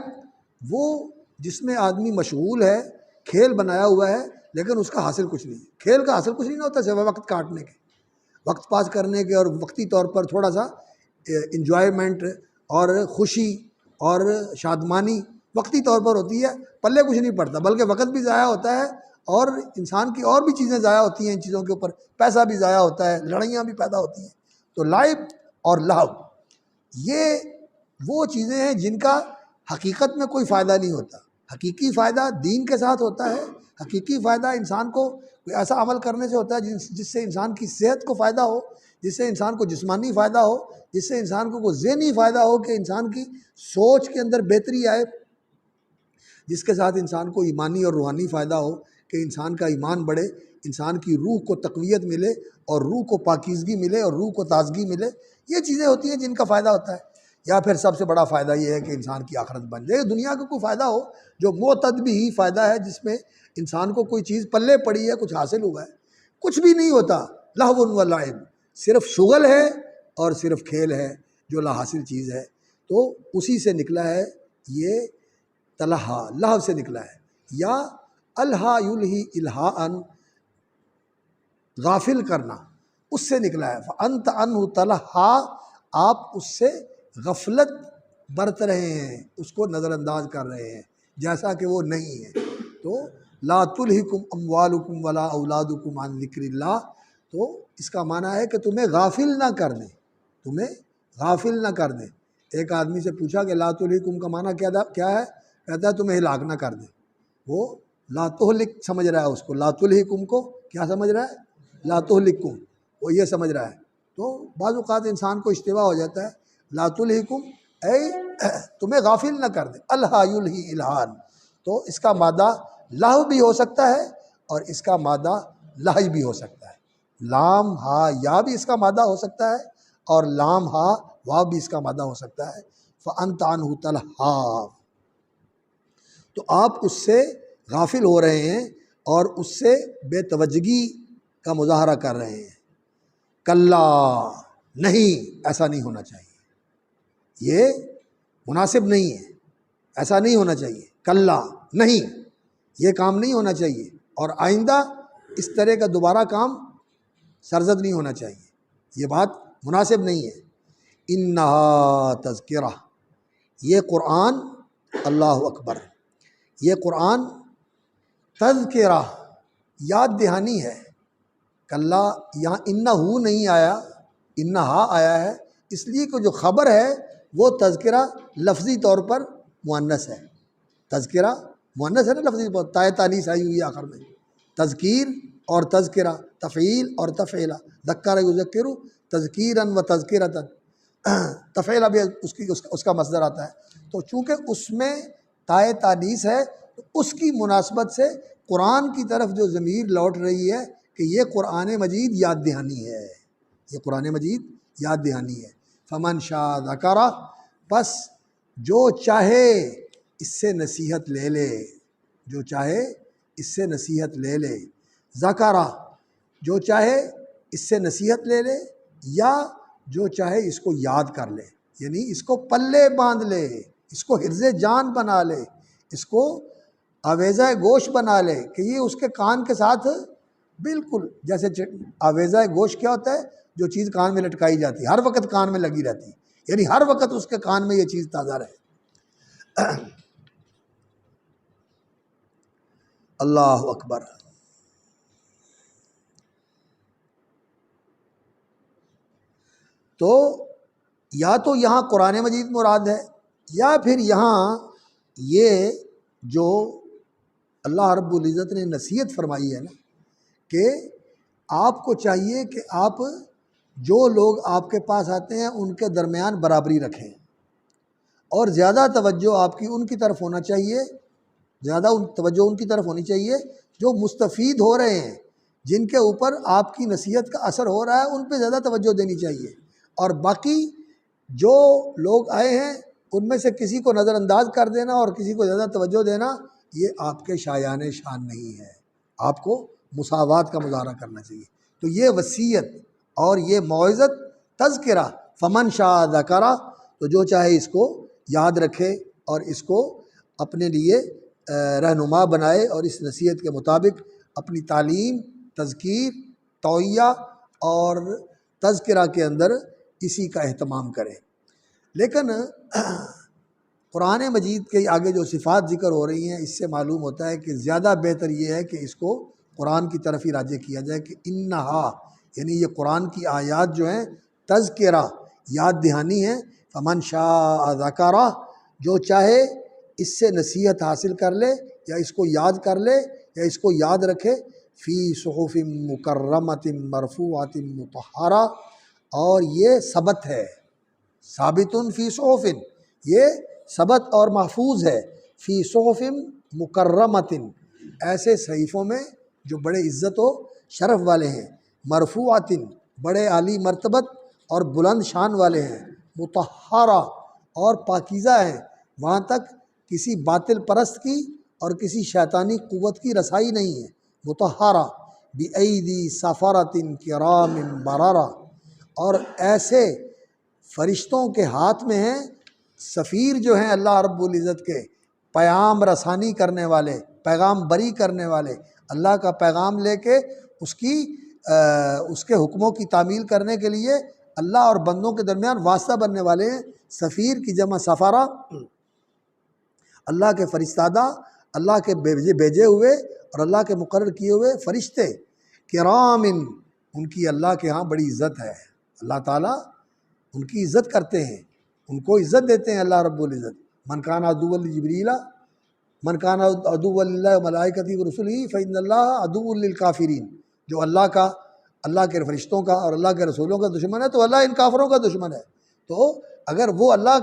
وہ جس میں آدمی مشغول ہے، کھیل بنایا ہوا ہے لیکن اس کا حاصل کچھ نہیں ہے۔ کھیل کا حاصل کچھ نہیں ہوتا سوائے وقت کاٹنے کے، وقت پاس کرنے کے، اور وقتی طور پر تھوڑا سا انجوائمنٹ اور خوشی اور شادمانی وقتی طور پر ہوتی ہے، پلے کچھ نہیں پڑتا، بلکہ وقت بھی ضائع ہوتا ہے اور انسان کی اور بھی چیزیں ضائع ہوتی ہیں ان چیزوں کے اوپر، پیسہ بھی ضائع ہوتا ہے، لڑائیاں بھی پیدا ہوتی ہیں۔ تو لائب اور لہو یہ وہ چیزیں ہیں جن کا حقیقت میں کوئی فائدہ نہیں ہوتا۔ حقیقی فائدہ دین کے ساتھ ہوتا ہے، حقیقی فائدہ انسان کو کوئی ایسا عمل کرنے سے ہوتا ہے جس سے انسان کی صحت کو فائدہ ہو، جس سے انسان کو جسمانی فائدہ ہو، جس سے انسان کو کوئی ذہنی فائدہ ہو کہ انسان کی سوچ کے اندر بہتری آئے، جس کے ساتھ انسان کو ایمانی اور روحانی فائدہ ہو کہ انسان کا ایمان بڑھے، انسان کی روح کو تقویت ملے اور روح کو پاکیزگی ملے اور روح کو تازگی ملے۔ یہ چیزیں ہوتی ہیں جن کا فائدہ ہوتا ہے۔ یا پھر سب سے بڑا فائدہ یہ ہے کہ انسان کی آخرت بن جائے۔ دنیا کا کوئی فائدہ ہو جو معتد بھی ہی فائدہ ہے، جس میں انسان کو کوئی چیز پلے پڑی ہے، کچھ حاصل ہوا ہے، کچھ بھی نہیں ہوتا۔ لہو و لعب، صرف شغل ہے اور صرف کھیل ہے جو لا حاصل چیز ہے۔ تو اسی سے نکلا ہے یہ تلہا، لہو سے نکلا ہے، یا الہا یلہی الہاءً، غافل کرنا، اس سے نکلا ہے۔ فأنت عنہ تلہا، آپ اس سے غفلت برت رہے ہیں، اس کو نظر انداز کر رہے ہیں جیسا کہ وہ نہیں ہے۔ تو لا تلہکم اموالکم ولا اولادکم عن ذکر اللہ، تو اس کا معنی ہے کہ تمہیں غافل نہ کر دیں، تمہیں غافل نہ کر دیں۔ ایک آدمی سے پوچھا کہ لا تلہکم کا معنی کیا ہے؟ کہتا ہے تمہیں ہلاک نہ کر دیں۔ وہ لا تہلک سمجھ رہا ہے، اس کو لا تلہکم کو کیا سمجھ رہا ہے؟ لا تہلکم، وہ یہ سمجھ رہا ہے۔ تو بعض اوقات انسان کو اشتباہ ہو جاتا ہے۔ لا تلہکم اے تمہیں غافل نہ کر دے، الہا یلہی الہان، تو اس کا مادہ لہو بھی ہو سکتا ہے اور اس کا مادہ لہی بھی ہو سکتا ہے۔ لام ہا یا بھی اس کا مادہ ہو سکتا ہے اور لام ہا واو بھی اس کا مادہ ہو سکتا ہے۔ فأنت عنہ تلہا، تو آپ اس سے غافل ہو رہے ہیں اور اس سے بے توجہی کا مظاہرہ کر رہے ہیں۔ کلا، نہیں، ایسا نہیں ہونا چاہیے، یہ مناسب نہیں ہے، ایسا نہیں ہونا چاہیے۔ کلا، نہیں، یہ کام نہیں ہونا چاہیے اور آئندہ اس طرح کا دوبارہ کام سرزد نہیں ہونا چاہیے، یہ بات مناسب نہیں ہے۔ انہا تذکرہ، یہ قرآن، اللہ اکبر، یہ قرآن تذکرہ، یاد دہانی ہے۔ کلا، یہاں انہو نہیں آیا، انہا آیا ہے، اس لیے کہ جو خبر ہے وہ تذکرہ لفظی طور پر مؤنث ہے۔ تذکرہ مؤنث ہے نا لفظی طور پر، تائے تانیث آئی ہوئی ہے آخر میں۔ تذکیر اور تذکرہ، تفعیل اور تفعیلہ، ذکر یذکر تذکیراً و تذکرۃً، تفعیلہ بھی اس کا مصدر آتا ہے۔ تو چونکہ اس میں تائے تانیث ہے تو اس کی مناسبت سے قرآن کی طرف جو ضمیر لوٹ رہی ہے کہ یہ قرآن مجید یاد دہانی ہے، یہ قرآن مجید یاد دہانی ہے۔ فمن شاء ذکرہ، بس جو چاہے اس سے نصیحت لے لے، جو چاہے اس سے نصیحت لے لے، ذکرہ، جو چاہے اس سے نصیحت لے لے یا جو چاہے اس کو یاد کر لے، یعنی اس کو پلے باندھ لے، اس کو حرز جان بنا لے، اس کو آویزہ گوش بنا لے کہ یہ اس کے کان کے ساتھ بالکل جیسے آویزہ گوش کیا ہوتا ہے؟ جو چیز کان میں لٹکائی جاتی ہے، ہر وقت کان میں لگی رہتی ہے، یعنی ہر وقت اس کے کان میں یہ چیز تازہ رہے۔ اللہ اکبر۔ تو یا تو یہاں قرآن مجید مراد ہے، یا پھر یہاں یہ جو اللہ رب العزت نے نصیحت فرمائی ہے نا کہ آپ کو چاہیے کہ آپ جو لوگ آپ کے پاس آتے ہیں ان کے درمیان برابری رکھیں، اور زیادہ توجہ آپ کی ان کی طرف ہونا چاہیے، زیادہ توجہ ان کی طرف ہونی چاہیے جو مستفید ہو رہے ہیں، جن کے اوپر آپ کی نصیحت کا اثر ہو رہا ہے، ان پہ زیادہ توجہ دینی چاہیے۔ اور باقی جو لوگ آئے ہیں ان میں سے کسی کو نظر انداز کر دینا اور کسی کو زیادہ توجہ دینا، یہ آپ کے شایان شان نہیں ہے، آپ کو مساوات کا مظاہرہ کرنا چاہیے۔ تو یہ وصیت اور یہ موعظت تذکرہ، فمن شاء ذکرہ، تو جو چاہے اس کو یاد رکھے اور اس کو اپنے لیے رہنما بنائے اور اس نصیحت کے مطابق اپنی تعلیم، تذکیر، توعیہ اور تذکرہ کے اندر اسی کا اہتمام کرے۔ لیکن قرآن مجید کے آگے جو صفات ذکر ہو رہی ہیں اس سے معلوم ہوتا ہے کہ زیادہ بہتر یہ ہے کہ اس کو قرآن کی طرف ہی راجع کیا جائے کہ انہا، یعنی یہ قرآن کی آیات جو ہیں تذکرہ، یاد دہانی ہے، فمن شاء ذکرہ، جو چاہے اس سے نصیحت حاصل کر لے یا اس کو یاد کر لے یا اس کو یاد رکھے، فی صحف مکرمۃ مرفوعۃ مطہرہ، اور یہ ثبت ہے، ثابت فی صحف، یہ ثبت اور محفوظ ہے، فی صحف مکرمۃ، ایسے صحیفوں میں جو بڑے عزت و شرف والے ہیں، مرفوعۃ، بڑے عالی مرتبت اور بلند شان والے ہیں، مطہرہ، اور پاکیزہ ہیں، وہاں تک کسی باطل پرست کی اور کسی شیطانی قوت کی رسائی نہیں ہے، مطہرہ، بِأَيْدِي سَفَرَةٍ كِرَامٍ بَرَرَةٍ، اور ایسے فرشتوں کے ہاتھ میں ہیں، سفیر جو ہیں اللہ رب العزت کے، پیغام رسانی کرنے والے، پیغام بری کرنے والے، اللہ کا پیغام لے کے اس کے حکموں کی تعمیل کرنے کے لیے اللہ اور بندوں کے درمیان واسطہ بننے والے ہیں۔ سفیر کی جمع سفارہ، اللہ کے فرستادہ، اللہ کے بھیجے ہوئے اور اللہ کے مقرر کیے ہوئے فرشتے، کرام، ان کی اللہ کے ہاں بڑی عزت ہے، اللہ تعالیٰ ان کی عزت کرتے ہیں، ان کو عزت دیتے ہیں اللہ رب العزت۔ من کان عدوا لجبریل، من کان عدوا للہ وملائکتہ ورسلہ فإن اللہ عدو للکافرین، جو اللہ کے فرشتوں کا اور اللہ کے رسولوں کا دشمن ہے تو اللہ ان کافروں کا دشمن ہے۔ تو اگر وہ اللہ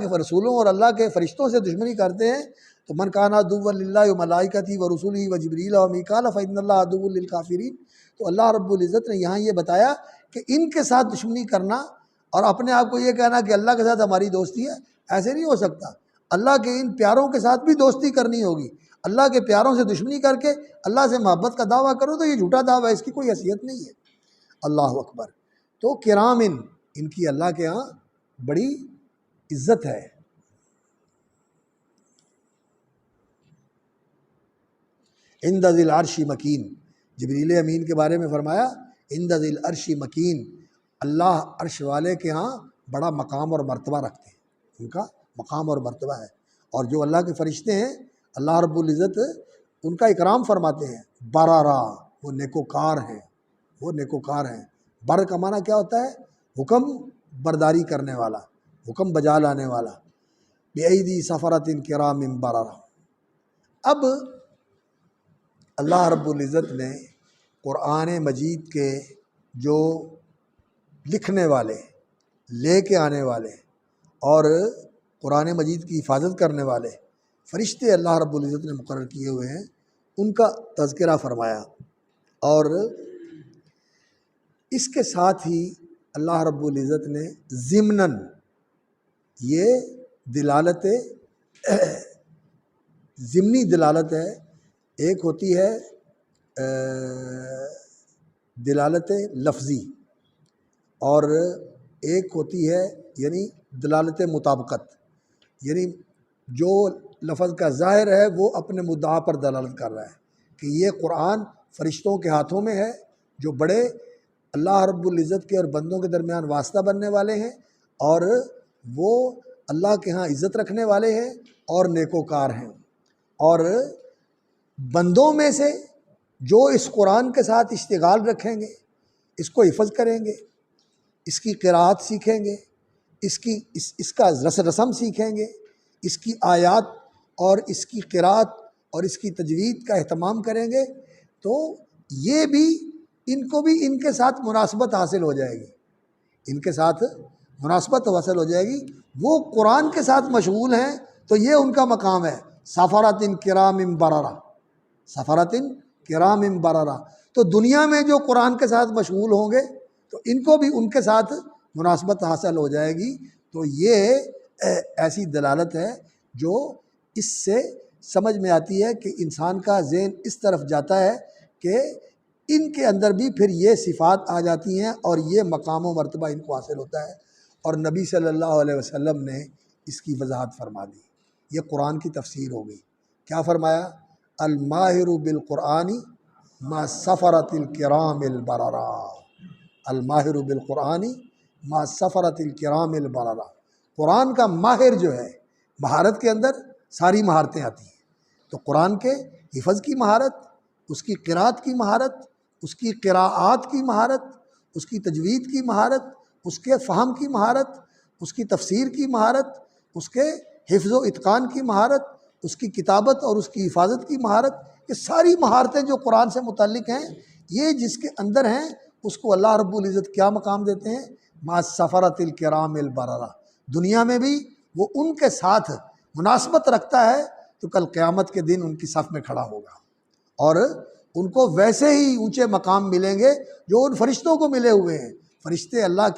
کے رسولوں اور اللہ کے فرشتوں سے دشمنی کرتے ہیں تو من کان عدوا للہ وملائکتہ ورسلہ وجبریل ومیکال فإن اللہ عدو للکافرین، تو اللہ رب العزت نے یہاں یہ بتایا کہ ان کے ساتھ دشمنی کرنا اور اپنے آپ کو یہ کہنا کہ اللہ کے ساتھ ہماری دوستی ہے، ایسے نہیں ہو سکتا۔ اللہ کے ان پیاروں کے ساتھ بھی دوستی کرنی ہوگی، اللہ کے پیاروں سے دشمنی کر کے اللہ سے محبت کا دعویٰ کرو تو یہ جھوٹا دعویٰ ہے، اس کی کوئی حیثیت نہیں ہے۔ اللہ اکبر۔ تو کرام، ان کی اللہ کے ہاں بڑی عزت ہے۔ عند ذی العرش مکین، جبریل امین کے بارے میں فرمایا عند ذی العرش مکین، اللہ عرش والے کے ہاں بڑا مقام اور مرتبہ رکھتے ہیں، ان کا مقام اور مرتبہ ہے۔ اور جو اللہ کے فرشتے ہیں اللہ رب العزت ان کا اکرام فرماتے ہیں، برارا، وہ نیکوکار ہیں، وہ نیکوکار ہیں۔ بر کا معنی کیا ہوتا ہے؟ حکم برداری کرنے والا، حکم بجا لانے والا۔ بِأَيْدِي سَفَرَةٍ كِرَامٍ بَرَرَةٍ۔ اب اللہ رب العزت نے قرآن مجید کے جو لکھنے والے، لے کے آنے والے اور قرآن مجید کی حفاظت کرنے والے فرشتے اللہ رب العزت نے مقرر کیے ہوئے ہیں، ان کا تذکرہ فرمایا، اور اس کے ساتھ ہی اللہ رب العزت نے ضمناً یہ دلالت، ضمنی دلالت ہے، ایک ہوتی ہے دلالت لفظی اور ایک ہوتی ہے یعنی دلالت مطابقت، یعنی جو لفظ کا ظاہر ہے وہ اپنے مدعا پر دلالت کر رہا ہے کہ یہ قرآن فرشتوں کے ہاتھوں میں ہے جو بڑے اللہ رب العزت کے اور بندوں کے درمیان واسطہ بننے والے ہیں، اور وہ اللہ کے ہاں عزت رکھنے والے ہیں اور نیکوکار ہیں۔ اور بندوں میں سے جو اس قرآن کے ساتھ اشتغال رکھیں گے، اس کو حفظ کریں گے، اس کی قراءت سیکھیں گے، اس کا رسم سیکھیں گے، اس کی آیات اور اس کی قراءت اور اس کی تجوید کا اہتمام کریں گے، تو یہ بھی ان کو بھی ان کے ساتھ مناسبت حاصل ہو جائے گی، ان کے ساتھ مناسبت حاصل ہو جائے گی۔ وہ قرآن کے ساتھ مشغول ہیں تو یہ ان کا مقام ہے، سفرۃ کرام بررہ، سفرۃ کرام بررہ۔ تو دنیا میں جو قرآن کے ساتھ مشغول ہوں گے تو ان کو بھی ان کے ساتھ مناسبت حاصل ہو جائے گی۔ تو یہ ایسی دلالت ہے جو اس سے سمجھ میں آتی ہے کہ انسان کا ذہن اس طرف جاتا ہے کہ ان کے اندر بھی پھر یہ صفات آ جاتی ہیں اور یہ مقام و مرتبہ ان کو حاصل ہوتا ہے، اور نبی صلی اللہ علیہ وسلم نے اس کی وضاحت فرما دی۔ یہ قرآن کی تفسیر ہو گئی۔ کیا فرمایا؟ الماہر بالقرآن ما سفرت الکرام البررہ، الماہر بالقرآن ما سفرت الکرام البررہ۔ قرآن کا ماہر جو ہے مہارت کے اندر ساری مہارتیں آتی ہیں۔ تو قرآن کے حفظ کی مہارت، اس کی قراءت کی مہارت، اس کی قراءات کی مہارت، اس کی تجوید کی مہارت، اس کے فہم کی مہارت، اس کی تفسیر کی مہارت، اس کے حفظ و اتقان کی مہارت، اس کی کتابت اور اس کی حفاظت کی مہارت، یہ ساری مہارتیں جو قرآن سے متعلق ہیں، یہ جس کے اندر ہیں اس کو اللہ رب العزت کیا مقام دیتے ہیں؟ مع السفرۃ الکرام البررہ۔ دنیا میں بھی وہ ان کے ساتھ مناسبت رکھتا ہے تو کل قیامت کے دن ان کی صف میں کھڑا ہوگا، اور ان کو ویسے ہی اونچے مقام ملیں گے جو ان فرشتوں کو ملے ہوئے ہیں۔ فرشتے اللہ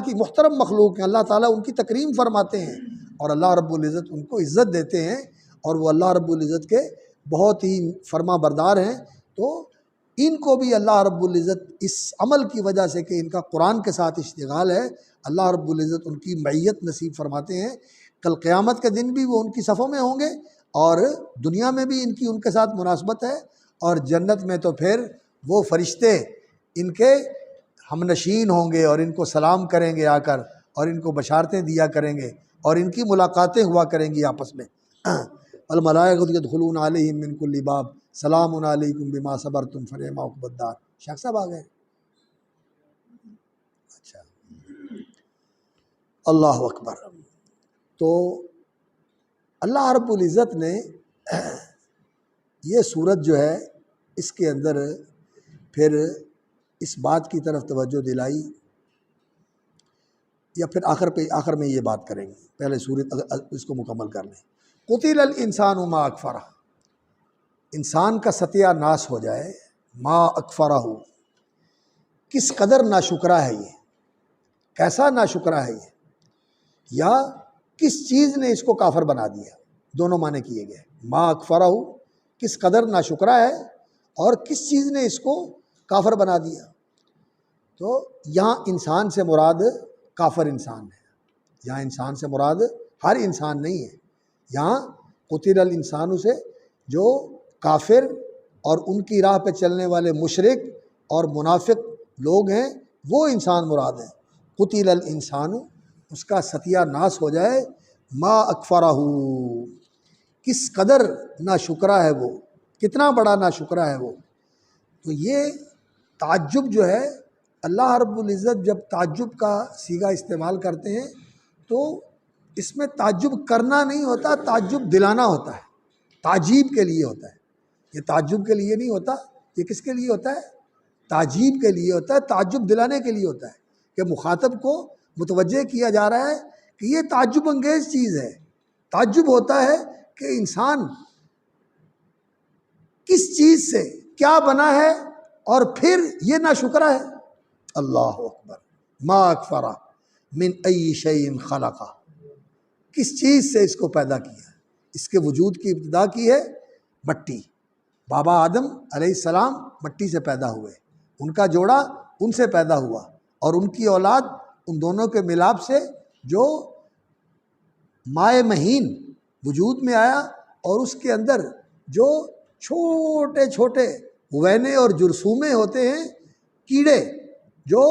کی محترم مخلوق ہیں، اللہ تعالیٰ ان کی تکریم فرماتے ہیں، اور اللہ رب العزت ان کو عزت دیتے ہیں، اور وہ اللہ رب العزت کے بہت ہی فرما بردار ہیں۔ تو ان کو بھی اللہ رب العزت اس عمل کی وجہ سے کہ ان کا قرآن کے ساتھ اشتغال ہے، اللہ رب العزت ان کی معیت نصیب فرماتے ہیں۔ کل قیامت کے دن بھی وہ ان کی صفوں میں ہوں گے، اور دنیا میں بھی ان کے ساتھ مناسبت ہے، اور جنت میں تو پھر وہ فرشتے ان کے ہم نشین ہوں گے، اور ان کو سلام کریں گے آ کر، اور ان کو بشارتیں دیا کریں گے، اور ان کی ملاقاتیں ہوا کریں گی آپس میں۔ الملائکۃ یدخلون علیہم من کل باب سلام علیکم بما صبرتم فنعم عقبی الدار۔ شیخ صاحب آ گئے؟ اچھا، اللہ اکبر۔ تو اللہ رب العزت نے یہ صورت جو ہے اس کے اندر پھر اس بات کی طرف توجہ دلائی، یا پھر آخر میں یہ بات کریں گے، پہلے صورت اس کو مکمل کر لیں۔ قتل الانسان ما اکفرہ، انسان کا ستیہ ناش ہو جائے، ما اکفرہ، کس قدر ناشکرہ ہے یہ، کیسا ناشکرہ ہے یہ، یا کس چیز نے اس کو کافر بنا دیا، دونوں معنی کیے گئے۔ ما اکفرہ، کس قدر ناشکرہ ہے، اور کس چیز نے اس کو کافر بنا دیا۔ تو یہاں انسان سے مراد کافر انسان ہے، یہاں انسان سے مراد ہر انسان نہیں ہے، یہاں قتل الانسان سے جو کافر اور ان کی راہ پہ چلنے والے مشرک اور منافق لوگ ہیں وہ انسان مراد ہیں۔ قتل الانسان، اس کا ستیہ ناش ہو جائے، ما اکفرہ، کس قدر ناشکرہ ہے وہ، کتنا بڑا ناشکرہ ہے وہ۔ تو یہ تعجب جو ہے، اللہ رب العزت جب تعجب کا صیغہ استعمال کرتے ہیں تو اس میں تعجب کرنا نہیں ہوتا، تعجب دلانا ہوتا ہے، تعجیب کے لیے ہوتا ہے۔ یہ تعجب کے لیے نہیں ہوتا، یہ کس کے لیے ہوتا ہے؟ تعجیب کے لیے ہوتا ہے، تعجب دلانے کے لیے ہوتا ہے، کہ مخاطب کو متوجہ کیا جا رہا ہے کہ یہ تعجب انگیز چیز ہے۔ تعجب ہوتا ہے کہ انسان کس چیز سے کیا بنا ہے اور پھر یہ ناشکرہ ہے۔ اللہ اکبر۔ ما اکفرہ من ای شیء خلقہ، کس چیز سے اس کو پیدا کیا، اس کے وجود کی ابتدا کی ہے مٹی، بابا آدم علیہ السلام مٹی سے پیدا ہوئے، ان کا جوڑا ان سے پیدا ہوا، اور ان کی اولاد ان دونوں کے ملاپ سے جو مائع مہین وجود میں آیا، اور اس کے اندر جو چھوٹے چھوٹے وینے اور جرثومے ہوتے ہیں، کیڑے، جو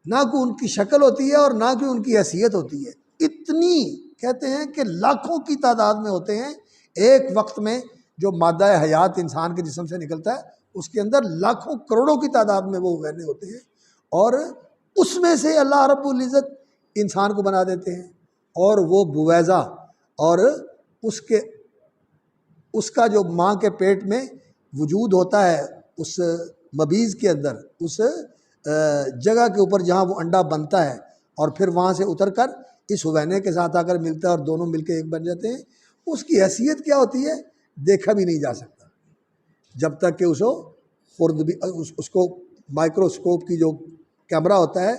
نہ کوئی ان کی شکل ہوتی ہے اور نہ کوئی ان کی حیثیت ہوتی ہے، اتنی کہتے ہیں کہ لاکھوں کی تعداد میں ہوتے ہیں۔ ایک وقت میں جو مادہ حیات انسان کے جسم سے نکلتا ہے اس کے اندر لاکھوں کروڑوں کی تعداد میں وہ وینے ہوتے ہیں، اور اس میں سے اللہ رب العزت انسان کو بنا دیتے ہیں، اور وہ بویضہ، اور اس کا جو ماں کے پیٹ میں وجود ہوتا ہے، اس مبیض کے اندر، اس جگہ کے اوپر جہاں وہ انڈا بنتا ہے، اور پھر وہاں سے اتر کر اس وینے کے ساتھ آ کر ملتا ہے، اور دونوں مل کے ایک بن جاتے ہیں۔ اس کی حیثیت کیا ہوتی ہے دیکھا بھی نہیں جا سکتا، جب تک کہ اس کو مائکروسکوپ کی جو کیمرہ ہوتا ہے،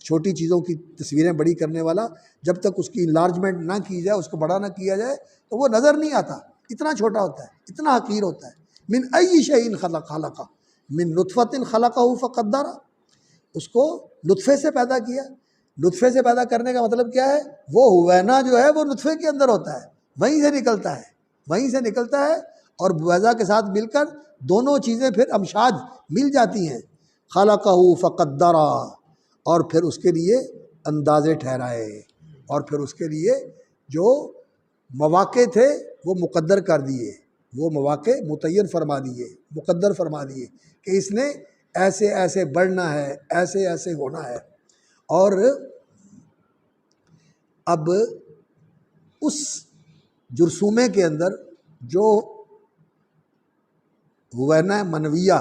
چھوٹی چیزوں کی تصویریں بڑی کرنے والا، جب تک اس کی انلارجمنٹ نہ کی جائے، اس کو بڑا نہ کیا جائے، تو وہ نظر نہیں آتا، اتنا چھوٹا ہوتا ہے، اتنا حقیر ہوتا ہے۔ من ای شیء خلقہ من نطفۃ خلقہ فقدرہ، اس کو نطفے سے پیدا کیا۔ نطفے سے پیدا کرنے کا مطلب کیا ہے؟ وہ وینا جو ہے وہ نطفے کے اندر ہوتا ہے، وہیں سے نکلتا ہے، اور بویضہ کے ساتھ مل کر دونوں چیزیں پھر امشاج مل جاتی ہیں۔ خلقہ فقدرہ، اور پھر اس کے لیے اندازے ٹھہرائے، اور پھر اس کے لیے جو مواقع تھے وہ مقدر کر دیے، وہ مواقع متعین فرما دیے، مقدر فرما دیے کہ اس نے ایسے ایسے بڑھنا ہے، ایسے ایسے ہونا ہے۔ اور اب اس جرثومے کے اندر جو بوینا منویہ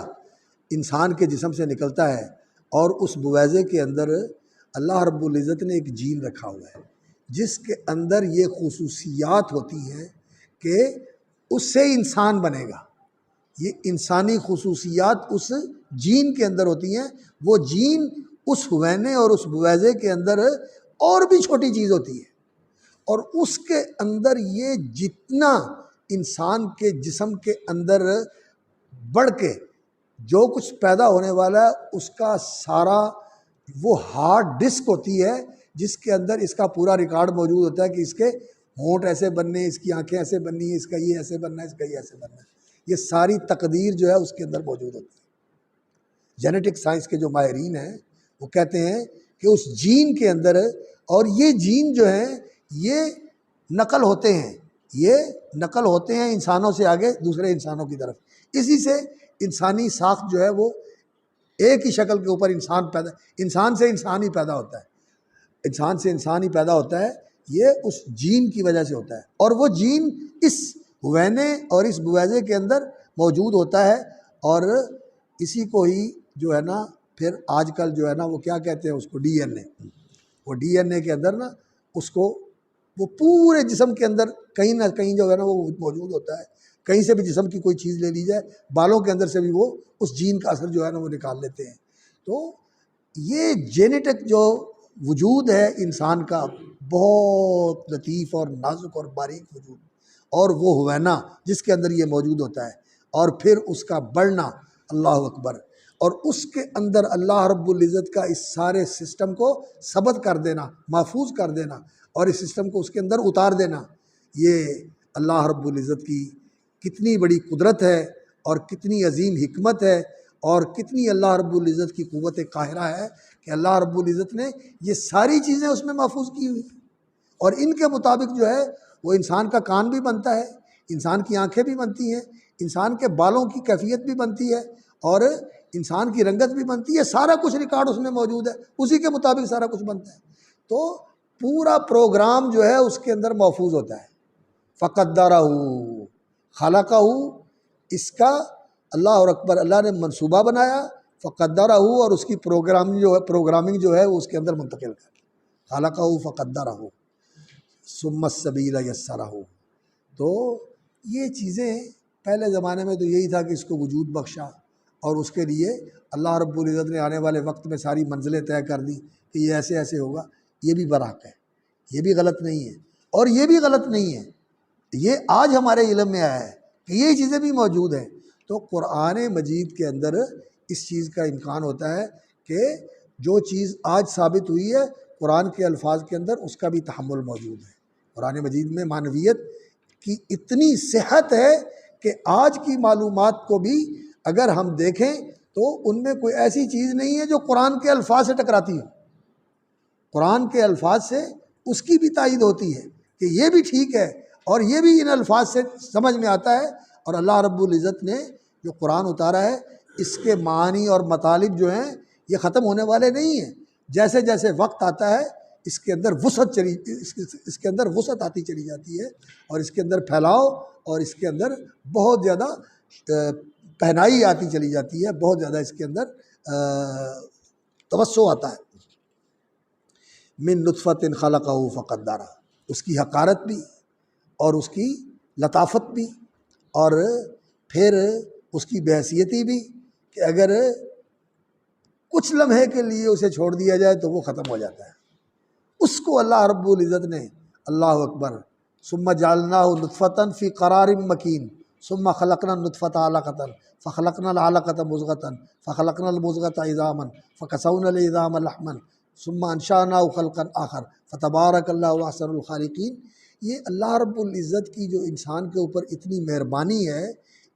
انسان کے جسم سے نکلتا ہے، اور اس بویزے کے اندر اللہ رب العزت نے ایک جین رکھا ہوا ہے جس کے اندر یہ خصوصیات ہوتی ہیں کہ اس سے انسان بنے گا۔ یہ انسانی خصوصیات اس جین کے اندر ہوتی ہیں۔ وہ جین اس ہوینے اور اس بویزے کے اندر اور بھی چھوٹی چیز ہوتی ہے، اور اس کے اندر یہ جتنا انسان کے جسم کے اندر بڑھ کے جو کچھ پیدا ہونے والا ہے، اس کا سارا وہ ہارڈ ڈسک ہوتی ہے جس کے اندر اس کا پورا ریکارڈ موجود ہوتا ہے کہ اس کے ہونٹ ایسے بننے، اس کی آنکھیں ایسے بننی ہیں، اس کا یہ ایسے بننا ہے، اس کا یہ ایسے بننا ہے۔ یہ ساری تقدیر جو ہے اس کے اندر موجود ہوتی ہے۔ جینیٹک سائنس کے جو ماہرین ہیں وہ کہتے ہیں کہ اس جین کے اندر، اور یہ جین جو ہیں یہ نقل ہوتے ہیں، یہ نقل ہوتے ہیں انسانوں سے آگے دوسرے انسانوں کی طرف۔ اسی سے انسانی ساخت جو ہے وہ ایک ہی شکل کے اوپر انسان سے انسان ہی پیدا ہوتا ہے، انسان سے انسان ہی پیدا ہوتا ہے، یہ اس جین کی وجہ سے ہوتا ہے۔ اور وہ جین اس ہوینے اور اس بویزے کے اندر موجود ہوتا ہے، اور اسی کو ہی جو ہے نا پھر آج کل جو ہے نا وہ کیا کہتے ہیں اس کو، ڈی این اے۔ وہ ڈی این اے کے اندر نا اس کو وہ پورے جسم کے اندر کہیں نہ کہیں جو ہے نا وہ موجود ہوتا ہے۔ کہیں سے بھی جسم کی کوئی چیز لے لی جائے، بالوں کے اندر سے بھی وہ اس جین کا اثر جو ہے نا وہ نکال لیتے ہیں۔ تو یہ جینیٹک جو وجود ہے انسان کا، بہت لطیف اور نازک اور باریک وجود، اور وہ ہوینا جس کے اندر یہ موجود ہوتا ہے، اور پھر اس کا بڑھنا، اللہ اکبر، اور اس کے اندر اللہ رب العزت کا اس سارے سسٹم کو ثبت کر دینا، محفوظ کر دینا، اور اس سسٹم کو اس کے اندر اتار دینا، یہ اللہ رب العزت کی کتنی بڑی قدرت ہے، اور کتنی عظیم حکمت ہے، اور کتنی اللہ رب العزت کی قوت قاہرہ ہے کہ اللہ رب العزت نے یہ ساری چیزیں اس میں محفوظ کی ہوئی، اور ان کے مطابق جو ہے وہ انسان کا کان بھی بنتا ہے، انسان کی آنکھیں بھی بنتی ہیں، انسان کے بالوں کی کیفیت بھی بنتی ہے، اور انسان کی رنگت بھی بنتی ہے۔ سارا کچھ ریکارڈ اس میں موجود ہے، اسی کے مطابق سارا کچھ بنتا ہے۔ تو پورا پروگرام جو ہے اس کے اندر محفوظ ہوتا ہے۔ فقدرہ خلقہ، اس کا اللہ اور اکبر، اللہ نے منصوبہ بنایا، فقدرہ، اور اس کی پروگرامنگ جو ہے وہ اس کے اندر منتقل کر، خلقہ فقدرہ ثم السبیل یسرہ۔ تو یہ چیزیں پہلے زمانے میں تو یہی تھا کہ اس کو وجود بخشا، اور اس کے لیے اللہ رب العزت نے آنے والے وقت میں ساری منزلیں طے کر دی کہ یہ ایسے ایسے ہوگا۔ یہ بھی برحق ہے، یہ بھی غلط نہیں ہے، اور یہ بھی غلط نہیں ہے، یہ آج ہمارے علم میں آیا ہے کہ یہ چیزیں بھی موجود ہیں۔ تو قرآن مجید کے اندر اس چیز کا امکان ہوتا ہے کہ جو چیز آج ثابت ہوئی ہے قرآن کے الفاظ کے اندر، اس کا بھی تحمل موجود ہے۔ قرآن مجید میں معنویت کی اتنی صحت ہے کہ آج کی معلومات کو بھی اگر ہم دیکھیں تو ان میں کوئی ایسی چیز نہیں ہے جو قرآن کے الفاظ سے ٹکراتی ہو۔ قرآن کے الفاظ سے اس کی بھی تائید ہوتی ہے کہ یہ بھی ٹھیک ہے، اور یہ بھی ان الفاظ سے سمجھ میں آتا ہے۔ اور اللہ رب العزت نے جو قرآن اتارا ہے اس کے معانی اور مطالب جو ہیں یہ ختم ہونے والے نہیں ہیں۔ جیسے جیسے وقت آتا ہے اس کے اندر وسعت آتی چلی جاتی ہے، اور اس کے اندر پھیلاؤ، اور اس کے اندر بہت زیادہ پہنائی آتی چلی جاتی ہے، بہت زیادہ اس کے اندر توسع آتا ہے۔ من نطفۃ خلقہ فقدرہ، اس کی حقارت بھی اور اس کی لطافت بھی، اور پھر اس کی بحیثیتی بھی کہ اگر کچھ لمحے کے لیے اسے چھوڑ دیا جائے تو وہ ختم ہو جاتا ہے۔ اس کو اللہ رب العزت نے، اللہ اکبر، ثم جعلناہ نطفۃ فی قرار مکین ثم خلقنا النطفۃ علقۃ فخلقنا العلقۃ مضغۃ فخلقنا المضغۃ عظاما فکسونا العظام لحما ثم انشأناہ خلقا آخر فتبارک اللہ احسن الخالقین۔ یہ اللہ رب العزت کی جو انسان کے اوپر اتنی مہربانی ہے،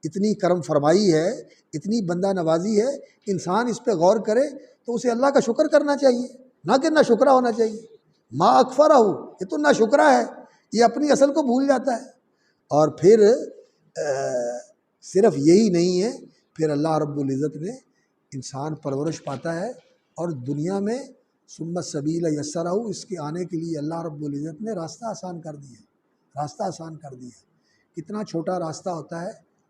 اتنی کرم فرمائی ہے، اتنی بندہ نوازی ہے، انسان اس پہ غور کرے تو اسے اللہ کا شکر کرنا چاہیے، نہ کہ نہ شکرہ ہونا چاہیے۔ ما اکفرہ، یہ تو ناشکرا ہے، یہ اپنی اصل کو بھول جاتا ہے۔ اور پھر صرف یہی نہیں ہے، پھر اللہ رب العزت نے انسان پرورش پاتا ہے اور دنیا میں ثم السبیل یسرہ، اس کے آنے کے لیے اللہ رب العزت نے راستہ آسان کر دیا، راستہ آسان کر دیا۔ کتنا چھوٹا راستہ ہوتا ہے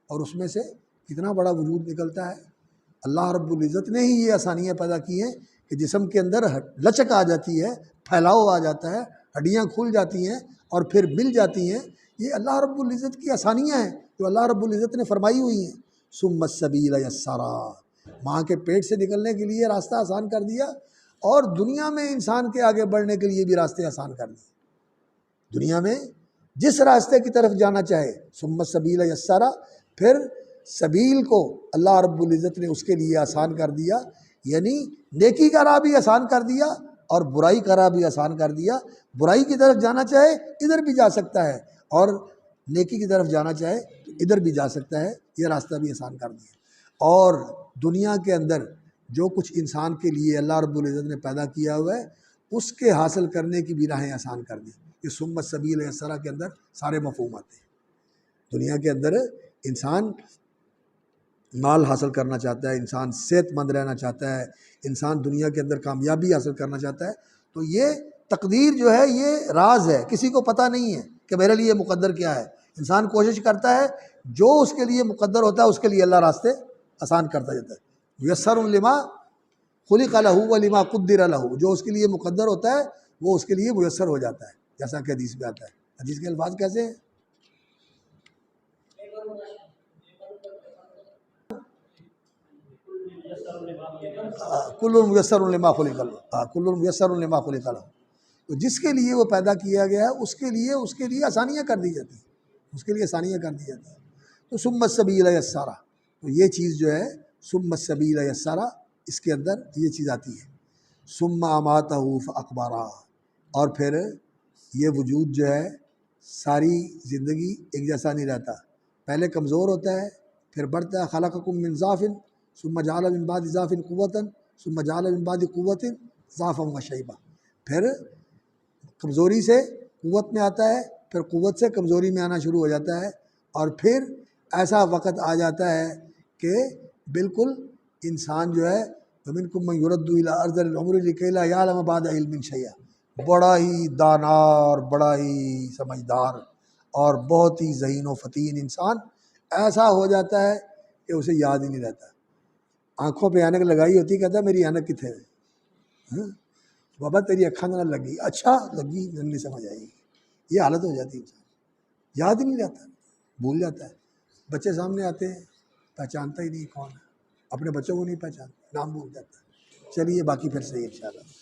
اور اس میں سے کتنا بڑا وجود نکلتا ہے۔ اللہ رب العزت نے ہی یہ آسانیاں پیدا کی ہیں کہ جسم کے اندر لچک آ جاتی ہے، پھیلاؤ آ جاتا ہے، ہڈیاں کھل جاتی ہیں اور پھر مل جاتی ہیں۔ یہ اللہ رب العزت کی آسانیاں ہیں جو اللہ رب العزت نے فرمائی ہوئی ہیں۔ ثم السبیل یسرا، ماں کے پیٹ سے نکلنے کے لیے راستہ آسان کر دیا اور دنیا میں انسان کے آگے بڑھنے کے لیے بھی راستے آسان کر دیے۔ دنیا میں جس راستے کی طرف جانا چاہے، ثم السبیل یسرا، پھر سبیل کو اللہ رب العزت نے اس کے لیے آسان کر دیا، یعنی نیکی کا راہ بھی آسان کر دیا اور برائی کا راہ بھی آسان کر دیا۔ برائی کی طرف جانا چاہے ادھر بھی جا سکتا ہے اور نیکی کی طرف جانا چاہے تو ادھر بھی جا سکتا ہے، یہ راستہ بھی آسان کر دیا۔ اور دنیا کے اندر جو کچھ انسان کے لیے اللہ رب العزت نے پیدا کیا ہوا ہے اس کے حاصل کرنے کی بھی راہیں آسان کر دی۔ یہ ثم السبیل یسرا کے اندر سارے مفہوم آتے ہیں۔ دنیا کے اندر انسان مال حاصل کرنا چاہتا ہے، انسان صحت مند رہنا چاہتا ہے، انسان دنیا کے اندر کامیابی حاصل کرنا چاہتا ہے، تو یہ تقدیر جو ہے یہ راز ہے، کسی کو پتہ نہیں ہے کہ میرے لیے مقدر کیا ہے۔ انسان کوشش کرتا ہے جو اس کے لیے مقدر ہوتا ہے اس کے لیے اللہ راستے آسان کرتا جاتا ہے۔ یسر لما خلق لہ ولما قدر لہ، جو اس کے لیے مقدر ہوتا ہے وہ اس کے لیے میسر ہو جاتا ہے، جیسا کہ حدیث میں آتا ہے۔ حدیث کے الفاظ کیسے ہیں؟ کل میسر لما خلق لہ، کل میسر لما خلق لہ، تو جس کے لیے وہ پیدا کیا گیا ہے اس کے لیے آسانیاں کر دی جاتی ہیں، اس کے لیے آسانیاں کر دی جاتی ہیں۔ تو ثم السبیل یسرا، تو یہ چیز جو ہے ثم السبیل یسرا، اس کے اندر یہ چیز آتی ہے۔ ثم اماتہ فاقبرہ، اور پھر یہ وجود جو ہے ساری زندگی ایک جیسا نہیں رہتا، پہلے کمزور ہوتا ہے پھر بڑھتا ہے۔ خلقکم من ضعف ثم جعل من بعد ضعف قوة ثم جعل من بعد قوة ضعفا وشیبہ، پھر کمزوری سے قوت میں آتا ہے، پھر قوت سے کمزوری میں آنا شروع ہو جاتا ہے، اور پھر ایسا وقت آ جاتا ہے کہ بالکل انسان جو ہے وَمِنْكُم مَّن يُرَدُّ إِلَىٰ أَرْذَلِ الْعُمُرِ لِكَيْ لَا يَعْلَمَ بَعْدَ عِلْمٍ شَيْئًا، بڑا ہی دانار، بڑا ہی سمجھدار اور بہت ہی ذہین و فطین انسان ایسا ہو جاتا ہے کہ اسے یاد ہی نہیں رہتا۔ آنکھوں پہ اینک لگائی ہوتی، کہتا ہے میری اینک کتنے ہے، بابا تیری اکھاں نہ لگی، اچھا لگی، نہیں سمجھ آئی، یہ حالت ہو جاتی ہے انسان، یاد ہی نہیں رہتا، بھول جاتا ہے۔ بچے سامنے آتے ہیں پہچانتا ہی نہیں کون ہے، اپنے بچوں کو نہیں پہچانتا، نام بھول جاتا ہے۔ چلیے باقی پھر سے انشاءاللہ۔